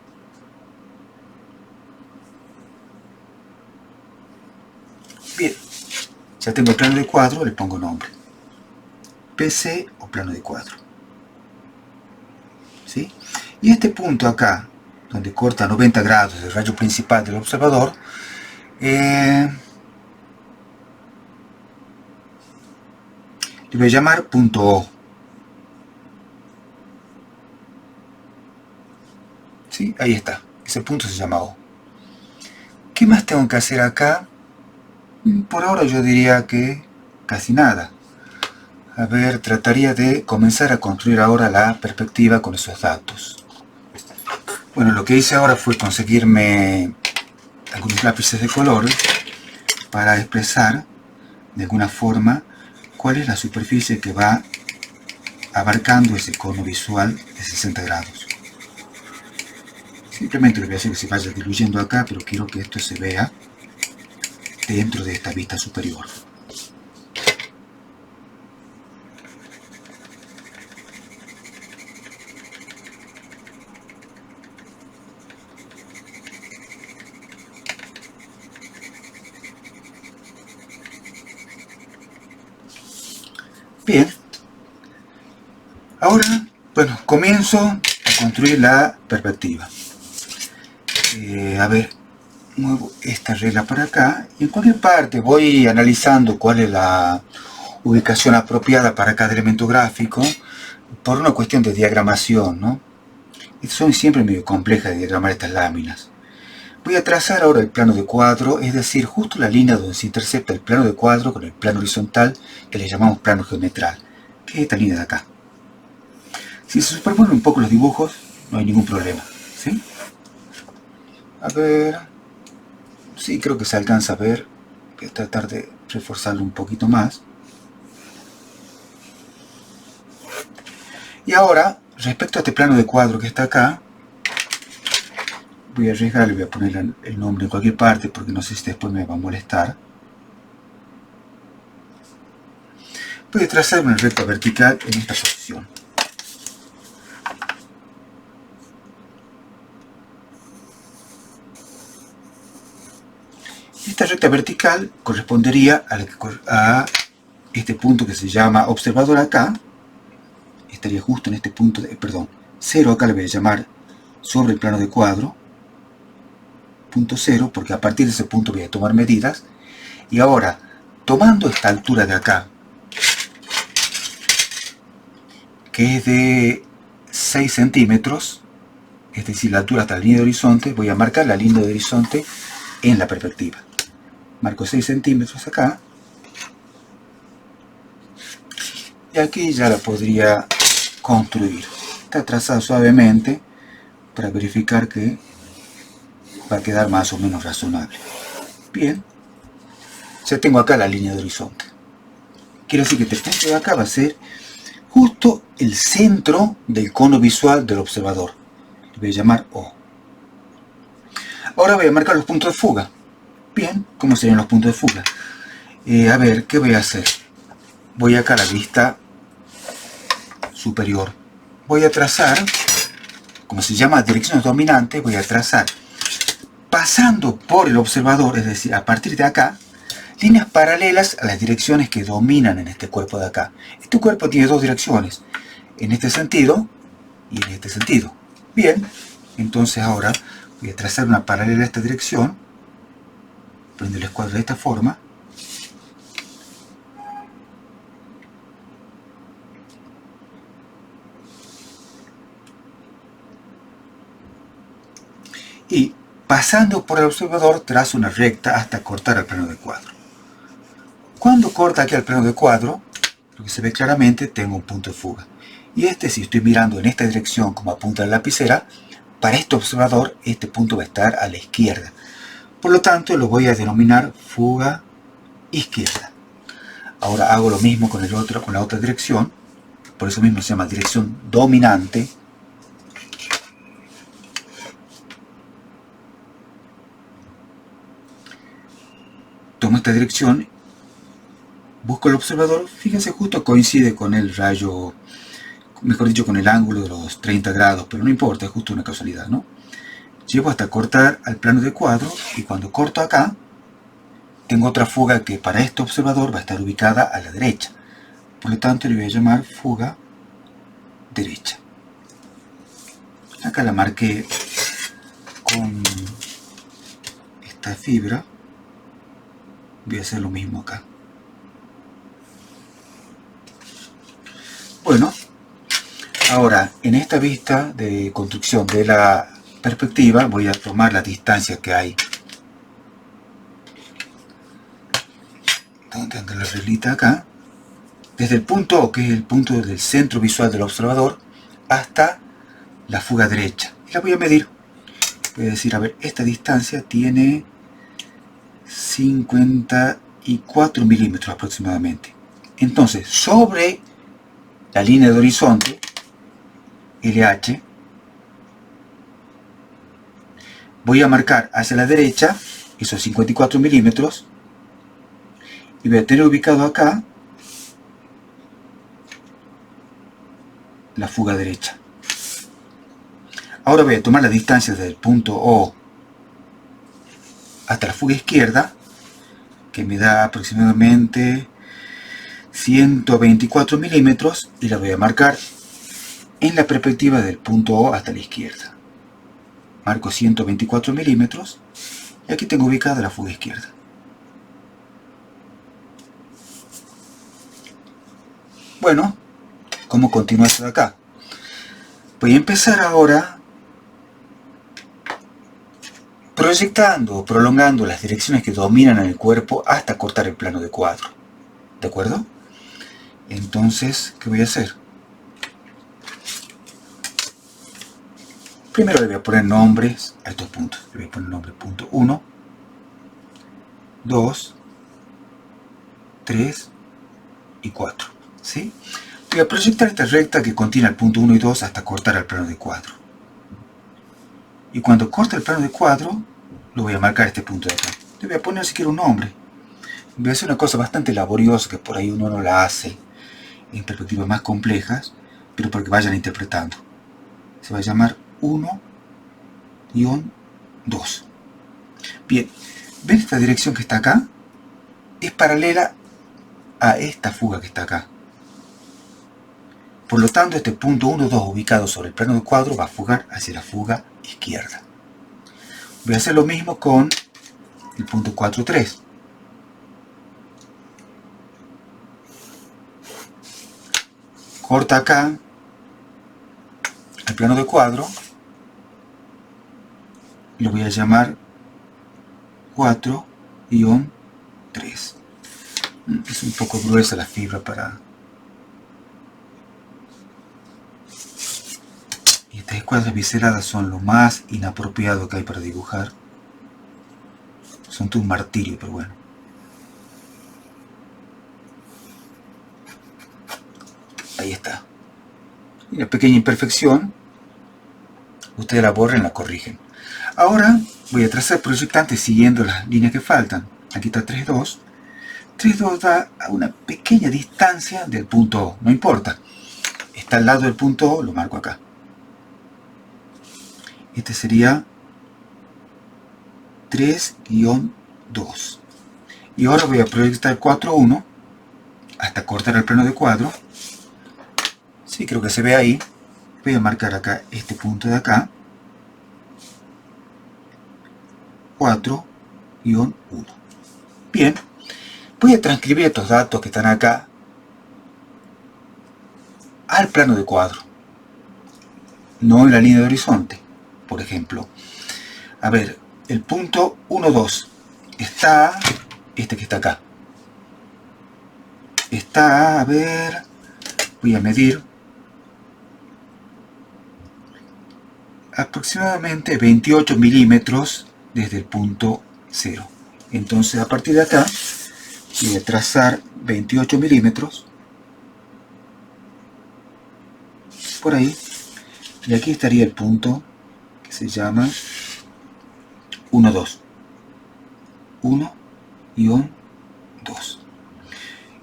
Bien, ya tengo el plano de cuadro, le pongo nombre. PC o plano de cuadro. ¿Sí? Y este punto acá, donde corta 90 grados el rayo principal del observador, le voy a llamar punto O. ¿Sí? Ahí está, ese punto se llama O. ¿Qué más tengo que hacer acá? Por ahora yo diría que casi nada. A ver, trataría de comenzar a construir ahora la perspectiva con esos datos. Bueno, lo que hice ahora fue conseguirme algunos lápices de color para expresar de alguna forma cuál es la superficie que va abarcando ese cono visual de 60 grados. Simplemente le voy a hacer que se vaya diluyendo acá, pero quiero que esto se vea dentro de esta vista superior. Bien, ahora, bueno, comienzo a construir la perspectiva. A ver, muevo esta regla para acá y en cualquier parte voy analizando cuál es la ubicación apropiada para cada elemento gráfico por una cuestión de diagramación, ¿no? Son siempre medio complejas de diagramar estas láminas. Voy a trazar ahora el plano de cuadro, es decir, justo la línea donde se intercepta el plano de cuadro con el plano horizontal, que le llamamos plano geometral, que es esta línea de acá. Si se superponen un poco los dibujos, no hay ningún problema, ¿sí? A ver... sí, creo que se alcanza a ver. Voy a tratar de reforzarlo un poquito más. Y ahora, respecto a este plano de cuadro que está acá, voy a arriesgar, le voy a poner el nombre en cualquier parte porque no sé si después me va a molestar. Voy a trazar una recta vertical en esta posición. Esta recta vertical correspondería a este punto que se llama observador acá. Estaría justo en este punto, perdón, 0 acá le voy a llamar sobre el plano de cuadro. Punto 0, porque a partir de ese punto voy a tomar medidas. Y ahora, tomando esta altura de acá, que es de 6 centímetros, es decir, la altura hasta la línea de horizonte, voy a marcar la línea de horizonte en la perspectiva. Marco 6 centímetros acá. Y aquí ya la podría construir. Está trazado suavemente para verificar que va a quedar más o menos razonable. Bien. Ya tengo acá la línea de horizonte. Quiere decir que este punto de acá va a ser justo el centro del cono visual del observador. Lo voy a llamar O. Ahora voy a marcar los puntos de fuga. Bien, ¿cómo serían los puntos de fuga? A ver, ¿qué voy a hacer? Voy acá a la vista superior. Voy a trazar, como se llama direcciones dominantes, voy a trazar pasando por el observador, es decir, a partir de acá, líneas paralelas a las direcciones que dominan en este cuerpo de acá. Este cuerpo tiene dos direcciones, en este sentido y en este sentido. Bien, entonces ahora voy a trazar una paralela a esta dirección, prendo el escuadro de esta forma, y pasando por el observador trazo una recta hasta cortar el plano de cuadro. Cuando corta aquí el plano de cuadro, lo que se ve claramente, tengo un punto de fuga. Y si estoy mirando en esta dirección como apunta la lapicera, para este observador este punto va a estar a la izquierda. Por lo tanto, lo voy a denominar fuga izquierda. Ahora hago lo mismo con la otra dirección, por eso mismo se llama dirección dominante. Tomo esta dirección, busco el observador, fíjense, justo coincide con el rayo, mejor dicho, con el ángulo de los 30 grados, pero no importa, es justo una casualidad, ¿no? Llevo hasta cortar al plano de cuadro, y cuando corto acá, tengo otra fuga que para este observador va a estar ubicada a la derecha. Por lo tanto, le voy a llamar fuga derecha. Acá la marqué con esta fibra. Voy a hacer lo mismo acá. Bueno, ahora en esta vista de construcción de la perspectiva voy a tomar la distancia que hay. Tengo la reglita acá. Desde el punto O, que es el punto del centro visual del observador, hasta la fuga derecha. Y la voy a medir. Voy a decir, a ver, esta distancia tiene 54 milímetros aproximadamente. Entonces, sobre la línea de horizonte, LH, voy a marcar hacia la derecha esos 54 milímetros y voy a tener ubicado acá la fuga derecha. Ahora voy a tomar la distancia desde el punto O hasta la fuga izquierda, que me da aproximadamente 124 milímetros, y la voy a marcar en la perspectiva del punto O hasta la izquierda. Marco 124 milímetros y aquí tengo ubicada la fuga izquierda. Bueno, ¿cómo continúa esto de acá? Voy a empezar ahora proyectando o prolongando las direcciones que dominan en el cuerpo hasta cortar el plano de cuadro. ¿De acuerdo? Entonces, ¿qué voy a hacer? Primero le voy a poner nombres a estos puntos. Le voy a poner nombre punto 1, 2, 3 y 4. ¿Sí? Voy a proyectar esta recta que contiene el punto 1 y 2 hasta cortar el plano de cuadro. Y cuando corte el plano de cuadro, lo voy a marcar este punto de acá. Le voy a poner si quiero un nombre. Voy a hacer una cosa bastante laboriosa que por ahí uno no la hace en perspectivas más complejas, pero para que vayan interpretando. Se va a llamar 1-2. Bien, ¿ven esta dirección que está acá? Es paralela a esta fuga que está acá. Por lo tanto, este punto 1, 2 ubicado sobre el plano de cuadro va a fugar hacia la fuga izquierda. Voy a hacer lo mismo con el punto 4, 3. Corta acá el plano de cuadro lo voy a llamar 4-3. Es un poco gruesa la fibra para... Y estas escuadras biseradas son lo más inapropiado que hay para dibujar. Son todo un martirio, pero bueno. Ahí está. Una pequeña imperfección. Ustedes la borran, la corrigen. Ahora voy a trazar proyectante siguiendo las líneas que faltan. Aquí está 3,2. 3,2 da a una pequeña distancia del punto O. No importa. Está al lado del punto O, lo marco acá. Este sería 3-2. Y ahora voy a proyectar 4,1 hasta cortar el plano de cuadro. Sí, creo que se ve ahí. Voy a marcar acá este punto de acá. 4-1. Bien. Voy a transcribir estos datos que están acá al plano de cuadro. No en la línea de horizonte. Por ejemplo. A ver, el punto 1,2. Está este que está acá. Está, a ver, voy a medir aproximadamente 28 milímetros desde el punto 0. Entonces a partir de acá voy a trazar 28 milímetros por ahí, y aquí estaría el punto que se llama 1,2. 1-2.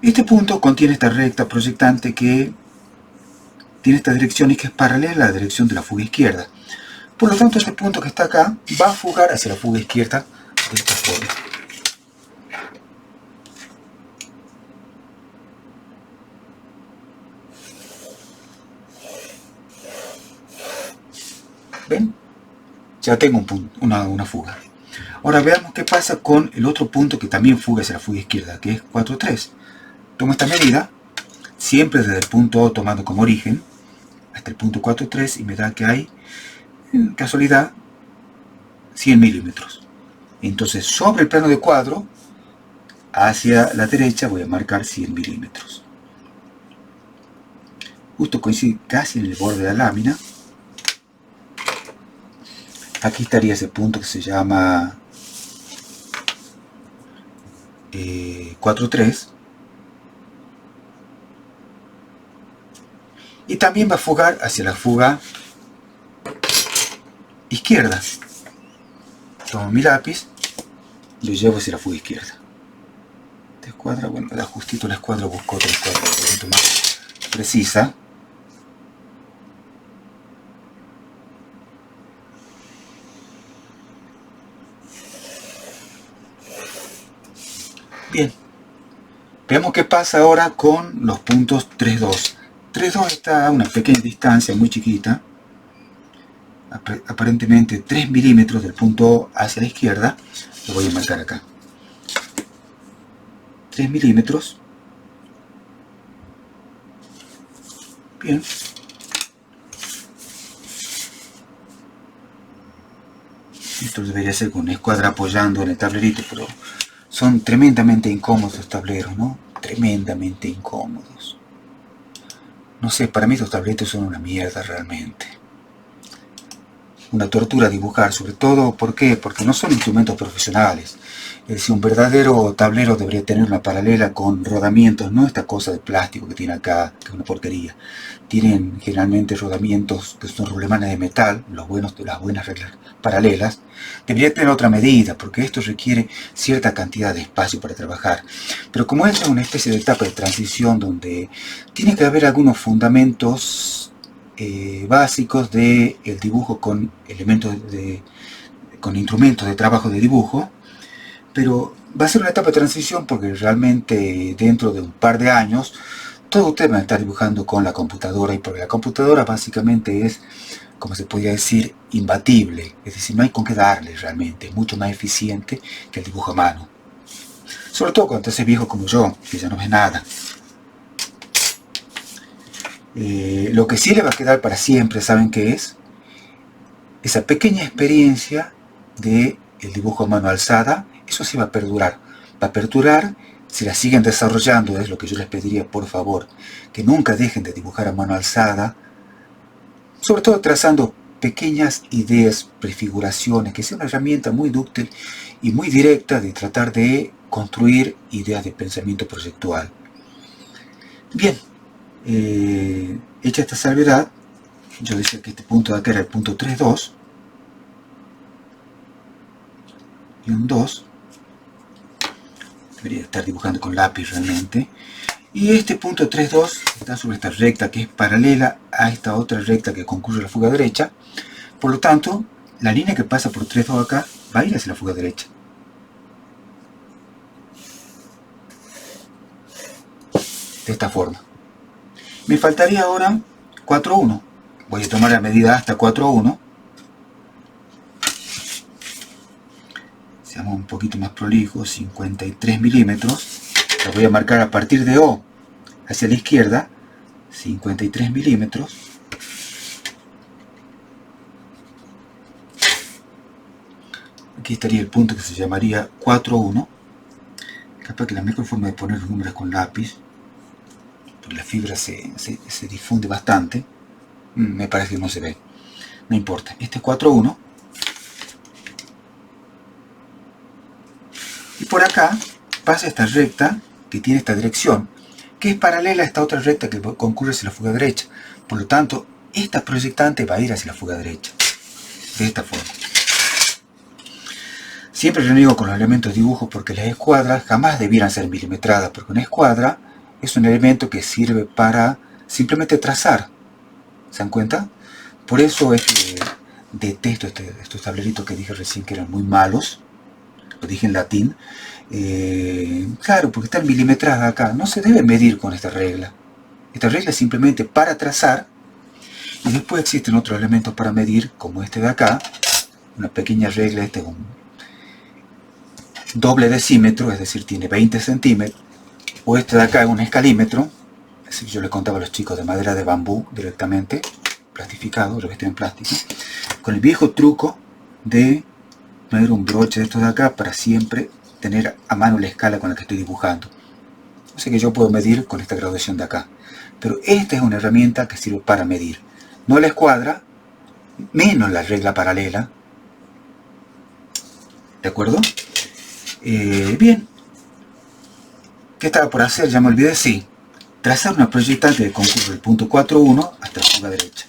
Este punto contiene esta recta proyectante que tiene esta dirección y que es paralela a la dirección de la fuga izquierda. Por lo tanto, este punto que está acá va a fugar hacia la fuga izquierda de esta forma. ¿Ven? Ya tengo una fuga. Ahora veamos qué pasa con el otro punto que también fuga hacia la fuga izquierda, que es 4,3. Tomo esta medida, siempre desde el punto O tomando como origen, hasta el punto 4,3, y me da que hay, en casualidad, 100 milímetros. Entonces, sobre el plano de cuadro, hacia la derecha, voy a marcar 100 milímetros. Justo coincide casi en el borde de la lámina. Aquí estaría ese punto que se llama 4,3. Y también va a fugar hacia la fuga izquierda. Tomo mi lápiz y lo llevo hacia la fuga izquierda. Esta escuadra, bueno, da justito la escuadra, busco otra escuadra un poquito más precisa. Bien. Veamos qué pasa ahora con los puntos 3,2. 3,2 está a una pequeña distancia, muy chiquita, aparentemente 3 milímetros del punto O hacia la izquierda. Lo voy a marcar acá. 3 milímetros. Bien. Esto debería ser con una escuadra apoyando en el tablerito, pero son tremendamente incómodos los tableros, ¿no? Tremendamente incómodos. No sé, para mí estos tableros son una mierda realmente. Una tortura dibujar, sobre todo, ¿por qué? Porque no son instrumentos profesionales. Es decir, un verdadero tablero debería tener una paralela con rodamientos, no esta cosa de plástico que tiene acá, que es una porquería. Tienen generalmente rodamientos que son rulemanes de metal, los buenos de las buenas reglas paralelas. Debería tener otra medida, porque esto requiere cierta cantidad de espacio para trabajar. Pero como es una especie de etapa de transición donde tiene que haber algunos fundamentos básicos del dibujo con elementos con instrumentos de trabajo de dibujo, pero va a ser una etapa de transición porque realmente dentro de un par de años todos ustedes van a estar dibujando con la computadora, y porque la computadora básicamente es, como se podría decir, imbatible, es decir, no hay con qué darle realmente, es mucho más eficiente que el dibujo a mano, sobre todo cuando te haces viejo como yo, que ya no ves nada. Lo que sí le va a quedar para siempre, ¿saben qué es? Esa pequeña experiencia del dibujo a mano alzada, eso sí va a perdurar. Va a perdurar si la siguen desarrollando, es lo que yo les pediría, por favor, que nunca dejen de dibujar a mano alzada, sobre todo trazando pequeñas ideas, prefiguraciones, que sea una herramienta muy dúctil y muy directa de tratar de construir ideas de pensamiento proyectual. Bien, hecha esta salvedad, yo decía que este punto de acá era el punto 3,2 y un 2. Debería estar dibujando con lápiz realmente. Y este punto 3,2 está sobre esta recta que es paralela a esta otra recta que concurre a la fuga derecha. Por lo tanto, la línea que pasa por 3,2 acá va a ir hacia la fuga derecha. De esta forma. Me faltaría ahora 4,1. Voy a tomar la medida hasta 4,1. Seamos un poquito más prolijos, 53 milímetros. La voy a marcar a partir de O hacia la izquierda, 53 milímetros. Aquí estaría el punto que se llamaría 4,1. Capaz que la mejor forma de poner los números con lápiz, porque la fibra se difunde bastante. Me parece que no se ve. No importa. Este es 4,1. Y por acá pasa esta recta que tiene esta dirección, que es paralela a esta otra recta que concurre hacia la fuga derecha. Por lo tanto, esta proyectante va a ir hacia la fuga derecha. De esta forma. Siempre reniego con los elementos de dibujo porque las escuadras jamás debieran ser milimetradas, porque una escuadra es un elemento que sirve para simplemente trazar. ¿Se dan cuenta? Por eso es que detesto estos tableritos que dije recién que eran muy malos. Lo dije en latín. Claro, porque están milimetradas acá. No se debe medir con esta regla. Esta regla es simplemente para trazar. Y después existen otros elementos para medir, como este de acá. Una pequeña regla, este es un doble decímetro, es decir, tiene 20 centímetros. O este de acá es un escalímetro. Es decir, yo les contaba a los chicos de madera de bambú directamente, plastificado, revestido en plástico. Con el viejo truco de poner un broche de estos de acá para siempre tener a mano la escala con la que estoy dibujando. O sea que yo puedo medir con esta graduación de acá. Pero esta es una herramienta que sirve para medir. No la escuadra, menos la regla paralela. ¿De acuerdo? Bien. ¿Qué estaba por hacer? Ya me olvidé. Sí. Trazar una proyectante que concurre del punto 4,1 hasta la fuga derecha.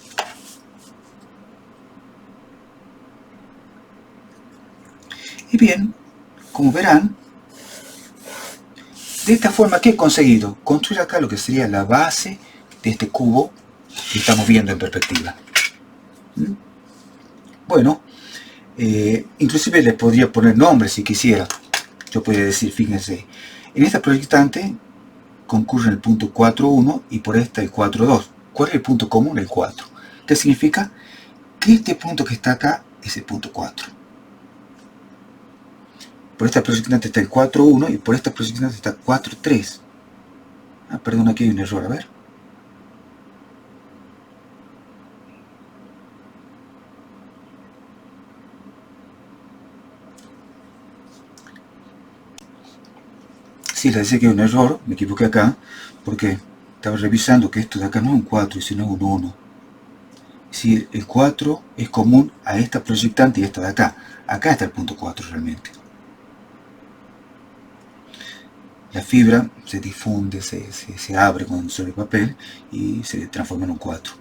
Y bien, como verán, de esta forma, ¿qué he conseguido? Construir acá lo que sería la base de este cubo que estamos viendo en perspectiva. Bueno, inclusive les podría poner nombres si quisiera. Yo podría decir, fíjense, en esta proyectante concurre el punto 4,1 y por esta el 4,2. ¿Cuál es el punto común? El 4. ¿Qué significa? Que este punto que está acá es el punto 4. Por esta proyectante está el 4,1 y por esta proyectante está 4,3. Perdón, aquí hay un error, a ver. Sí, les decía que hay un error, me equivoqué acá, porque estaba revisando que esto de acá no es un 4, sino un 1. Es decir, el 4 es común a esta proyectante y esta de acá. Acá está el punto 4 realmente. La fibra se difunde, se abre sobre el papel y se transforma en un 4.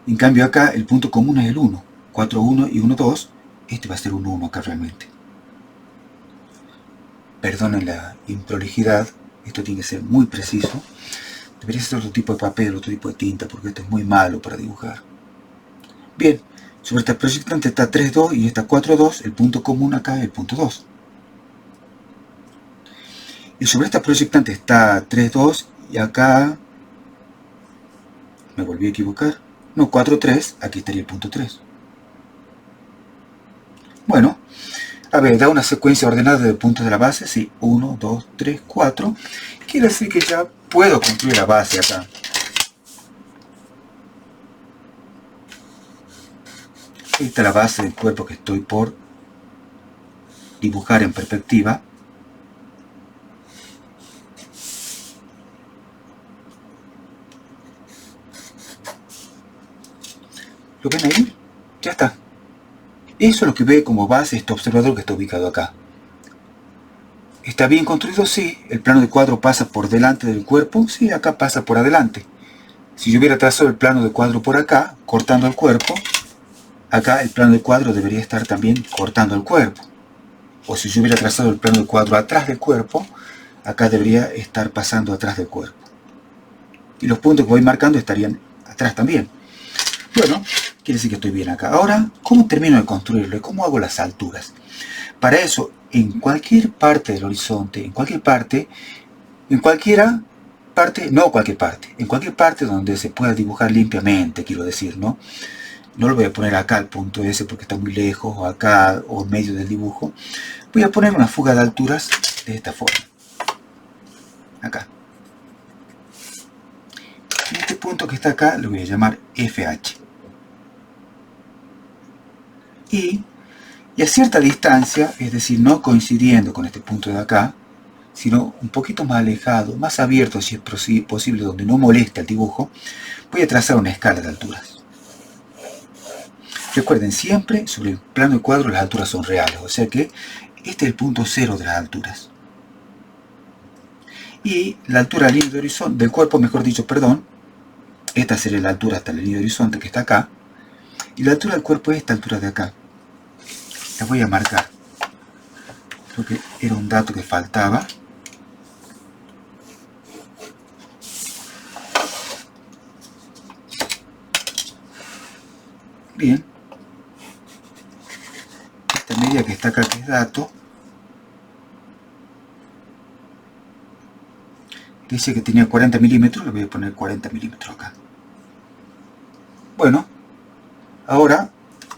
En cambio acá el punto común es el 1. 4,1 y 1,2. Este va a ser un 1 acá realmente. Perdonen la improlijidad, esto tiene que ser muy preciso. Debería ser otro tipo de papel, otro tipo de tinta, porque esto es muy malo para dibujar. Bien, sobre esta proyectante está 3,2 y esta 4,2, el punto común acá es el punto 2. Y sobre esta proyectante está 3,2 y acá me volví a equivocar. No, 4,3, aquí estaría el punto 3. Bueno, a ver, da una secuencia ordenada de puntos de la base, sí, 1, 2, 3, 4. Quiere decir que ya puedo construir la base acá. Esta es la base del cuerpo que estoy por dibujar en perspectiva. ¿Lo ven ahí? Ya está. Eso es lo que ve como base este observador que está ubicado acá. ¿Está bien construido? Sí. ¿El plano de cuadro pasa por delante del cuerpo? Sí, acá pasa por adelante. Si yo hubiera trazado el plano de cuadro por acá, cortando el cuerpo, acá el plano de cuadro debería estar también cortando el cuerpo. O si yo hubiera trazado el plano de cuadro atrás del cuerpo, acá debería estar pasando atrás del cuerpo. Y los puntos que voy marcando estarían atrás también. Bueno, quiere decir que estoy bien acá. Ahora, ¿cómo termino de construirlo? ¿Cómo hago las alturas? Para eso, en cualquier parte del horizonte, en cualquier parte donde se pueda dibujar limpiamente, quiero decir, ¿no? No lo voy a poner acá al punto S porque está muy lejos, o acá, o en medio del dibujo. Voy a poner una fuga de alturas de esta forma. Acá. Y este punto que está acá lo voy a llamar FH. Y a cierta distancia, es decir, no coincidiendo con este punto de acá, sino un poquito más alejado, más abierto si es posible, donde no molesta el dibujo, voy a trazar una escala de alturas. Recuerden, siempre sobre el plano de cuadro las alturas son reales, o sea que este es el punto cero de las alturas. Y la altura del línea de horizonte, del cuerpo, mejor dicho, perdón, esta sería la altura hasta la línea de horizonte que está acá, y la altura del cuerpo es esta altura de acá. La voy a marcar. Creo que era un dato que faltaba. Bien. Esta medida que está acá, que es dato, dice que tenía 40 milímetros, le voy a poner 40 milímetros acá. Bueno, ahora,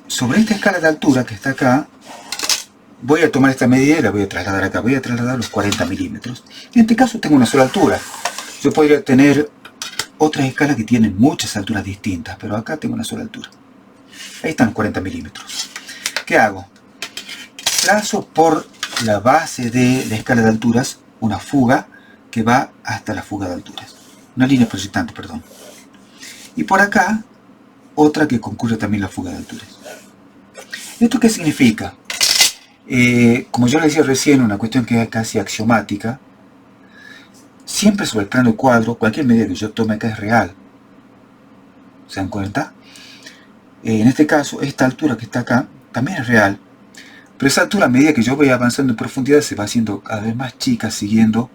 sobre esta escala de altura que está acá, voy a tomar esta medida y la voy a trasladar acá. Voy a trasladar los 40 milímetros. En este caso tengo una sola altura. Yo podría tener otras escalas que tienen muchas alturas distintas, pero acá tengo una sola altura. Ahí están los 40 milímetros. ¿Qué hago? Trazo por la base de la escala de alturas una fuga que va hasta la fuga de alturas. Una línea proyectante, perdón. Y por acá, otra que concurre también la fuga de alturas. ¿Esto qué significa? Como yo les decía recién, una cuestión que es casi axiomática, siempre sobre el plano de cuadro, cualquier medida que yo tome acá es real. ¿Se dan cuenta? En este caso, esta altura que está acá también es real. Pero esa altura, a medida que yo voy avanzando en profundidad, se va haciendo cada vez más chica, siguiendo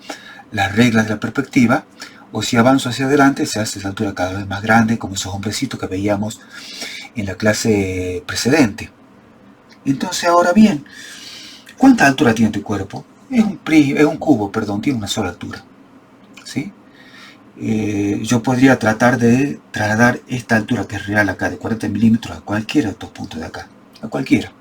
las reglas de la perspectiva. O si avanzo hacia adelante, se hace esa altura cada vez más grande, como esos hombrecitos que veíamos en la clase precedente. Entonces, ahora bien, ¿cuánta altura tiene tu cuerpo? Es un cubo, perdón, tiene una sola altura. ¿Sí? Yo podría tratar de trasladar esta altura que es real acá, de 40 milímetros, a cualquiera de estos puntos de acá. A cualquiera.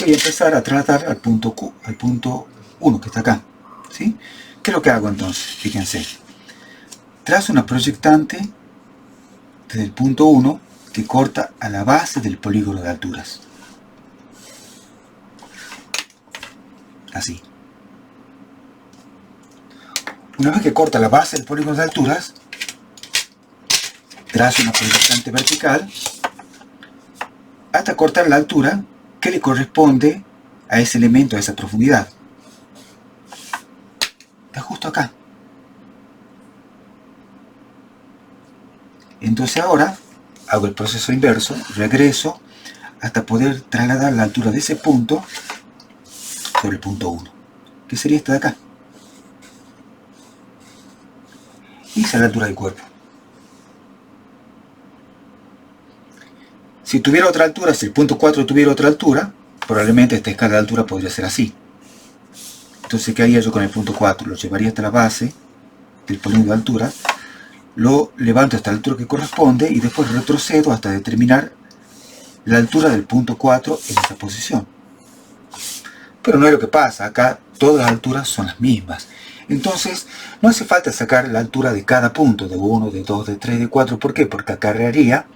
Voy a empezar a trasladar al punto Q, al punto 1 que está acá. ¿Sí? ¿Qué es lo que hago entonces? Fíjense. Trazo una proyectante desde el punto 1 que corta a la base del polígono de alturas. Así. Una vez que corta la base del polígono de alturas, trazo una proyectante vertical hasta cortar la altura que le corresponde a ese elemento, a esa profundidad. Está justo acá. Entonces ahora hago el proceso inverso, regreso hasta poder trasladar la altura de ese punto sobre el punto 1, que sería esta de acá. Y esa es la altura del cuerpo. Si tuviera otra altura, si el punto 4 tuviera otra altura, probablemente esta escala de altura podría ser así. Entonces, ¿qué haría yo con el punto 4? Lo llevaría hasta la base del polígono de altura, lo levanto hasta la altura que corresponde y después retrocedo hasta determinar la altura del punto 4 en esa posición. Pero no es lo que pasa, acá todas las alturas son las mismas. Entonces, no hace falta sacar la altura de cada punto, de 1, de 2, de 3, de 4. ¿Por qué? Porque acarrearía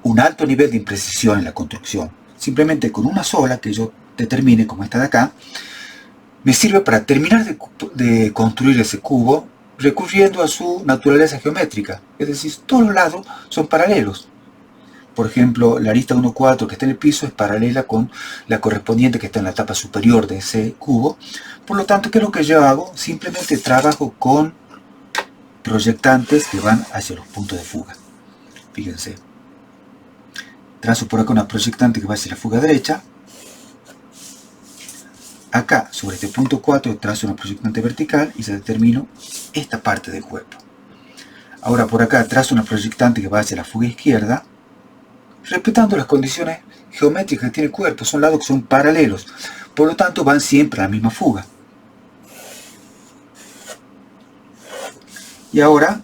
un alto nivel de imprecisión en la construcción. Simplemente con una sola que yo determine, como esta de acá, me sirve para terminar de construir ese cubo recurriendo a su naturaleza geométrica. Es decir, todos los lados son paralelos. Por ejemplo, la arista 1,4 que está en el piso es paralela con la correspondiente que está en la tapa superior de ese cubo. Por lo tanto, ¿qué es lo que yo hago? Simplemente trabajo con proyectantes que van hacia los puntos de fuga. Fíjense. Trazo por acá una proyectante que va hacia la fuga derecha. Acá, sobre este punto 4, trazo una proyectante vertical y ya determino esta parte del cuerpo. Ahora por acá trazo una proyectante que va hacia la fuga izquierda, respetando las condiciones geométricas que tiene el cuerpo. Son lados que son paralelos, por lo tanto van siempre a la misma fuga. Y ahora,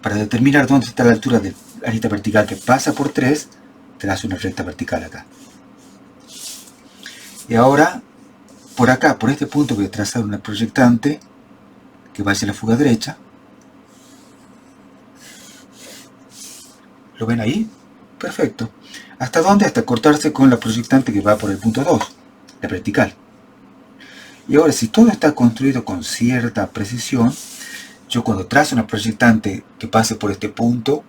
para determinar dónde está la altura de la arista vertical que pasa por 3, trazo una recta vertical acá. Y ahora, por acá, por este punto, voy a trazar una proyectante que va hacia la fuga derecha. ¿Lo ven ahí? Perfecto. ¿Hasta dónde? Hasta cortarse con la proyectante que va por el punto 2, la vertical. Y ahora, si todo está construido con cierta precisión, yo cuando trazo una proyectante que pase por este punto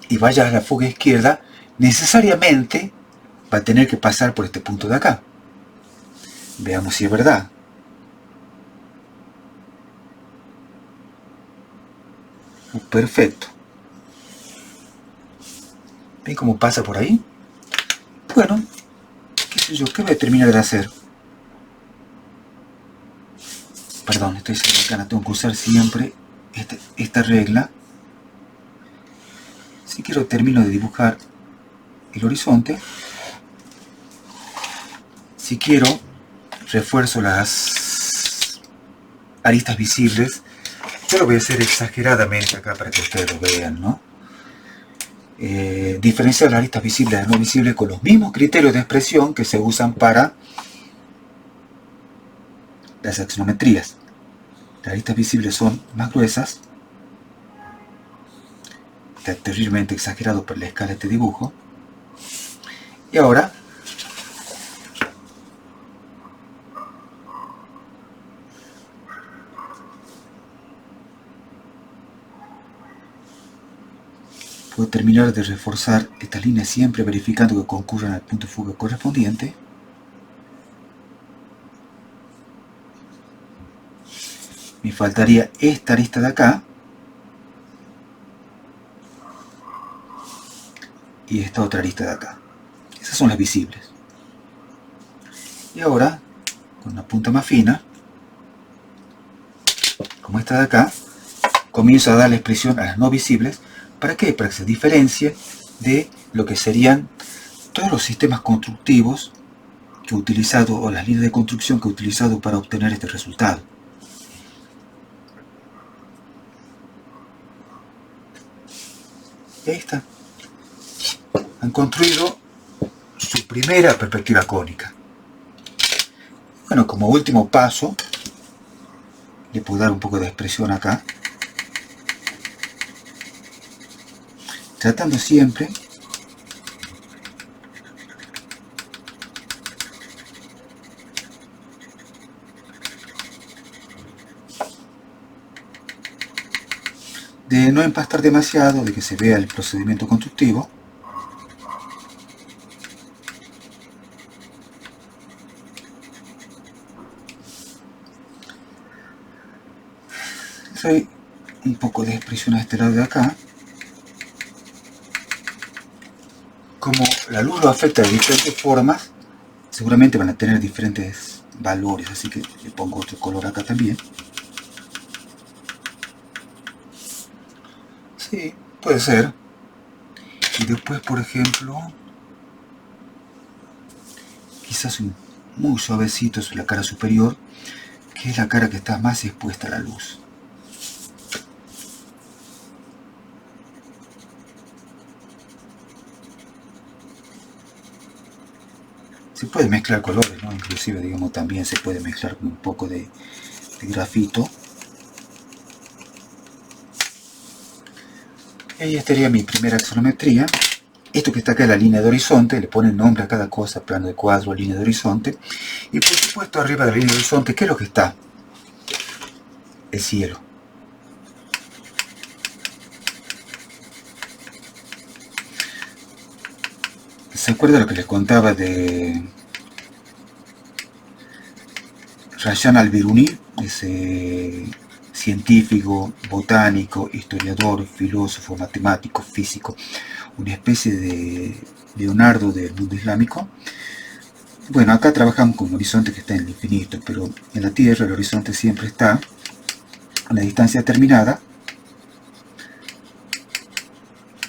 y vaya a la fuga izquierda, necesariamente va a tener que pasar por este punto de acá. Veamos si es verdad. Perfecto. ¿Ven cómo pasa por ahí? Bueno, qué sé yo, ¿qué voy a terminar de hacer? Perdón, estoy cercana, tengo que usar siempre esta regla. Si quiero termino de dibujar el horizonte. Si quiero, refuerzo las aristas visibles. Yo lo voy a hacer exageradamente acá para que ustedes lo vean, ¿no? Diferenciar las aristas visibles de las no visibles con los mismos criterios de expresión que se usan para las axonometrías. Las aristas visibles son más gruesas. Está terriblemente exagerado por la escala de este dibujo. Y ahora puedo terminar de reforzar estas líneas siempre verificando que concurran al punto de fuga correspondiente. Me faltaría esta arista de acá y esta otra arista de acá. Esas son las visibles. Y ahora, con una punta más fina, como esta de acá, comienzo a darle expresión a las no visibles. ¿Para qué? Para que se diferencie de lo que serían todos los sistemas constructivos que he utilizado, o las líneas de construcción que he utilizado para obtener este resultado. Y ahí está. Han construido su primera perspectiva cónica. Bueno, como último paso, le puedo dar un poco de expresión acá. Tratando siempre de no empastar demasiado, de que se vea el procedimiento constructivo. Doy un poco de expresión a este lado de acá. Como la luz lo afecta de diferentes formas, seguramente van a tener diferentes valores, así que le pongo otro color acá también. Sí, puede ser. Y después, por ejemplo, quizás un muy suavecito sobre la cara superior, que es la cara que está más expuesta a la luz. Se puede mezclar colores, ¿no? Inclusive, digamos, también se puede mezclar con un poco de grafito. Y ahí estaría mi primera axonometría. Esto que está acá es la línea de horizonte, le ponen nombre a cada cosa, plano de cuadro, línea de horizonte. Y por supuesto arriba de la línea de horizonte, ¿qué es lo que está? El cielo. ¿Se acuerda lo que les contaba de Rajan al-Biruni? Ese científico, botánico, historiador, filósofo, matemático, físico, una especie de Leonardo del mundo islámico. Bueno, acá trabajamos con un horizonte que está en el infinito, pero en la Tierra el horizonte siempre está a una distancia determinada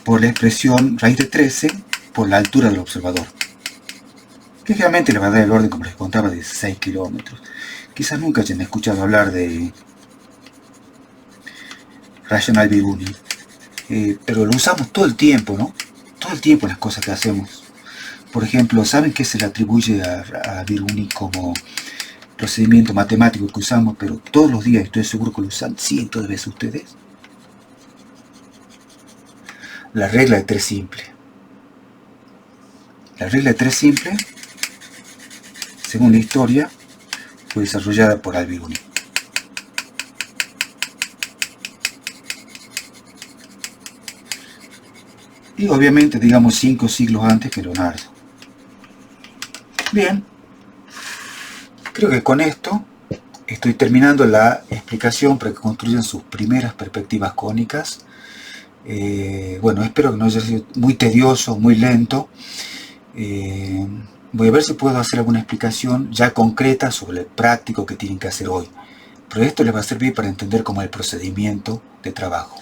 por la expresión raíz de 13 por la altura del observador, que realmente le va a dar el orden, como les contaba, de 6 kilómetros. Quizás nunca hayan escuchado hablar de Rajan al-Biruni, pero lo usamos todo el tiempo, ¿no? Todo el tiempo en las cosas que hacemos. Por ejemplo, ¿saben qué se le atribuye a Biruni como procedimiento matemático que usamos, pero todos los días estoy seguro que lo usan cientos de veces ustedes? La regla de 3 simple. La regla de 3 simple, según la historia, fue desarrollada por al-Biruni. Y obviamente, digamos, 5 siglos antes que Leonardo. Bien, creo que con esto estoy terminando la explicación para que construyan sus primeras perspectivas cónicas. Bueno, espero que no haya sido muy tedioso, muy lento. Voy a ver si puedo hacer alguna explicación ya concreta sobre el práctico que tienen que hacer hoy. Pero esto les va a servir para entender cómo es el procedimiento de trabajo.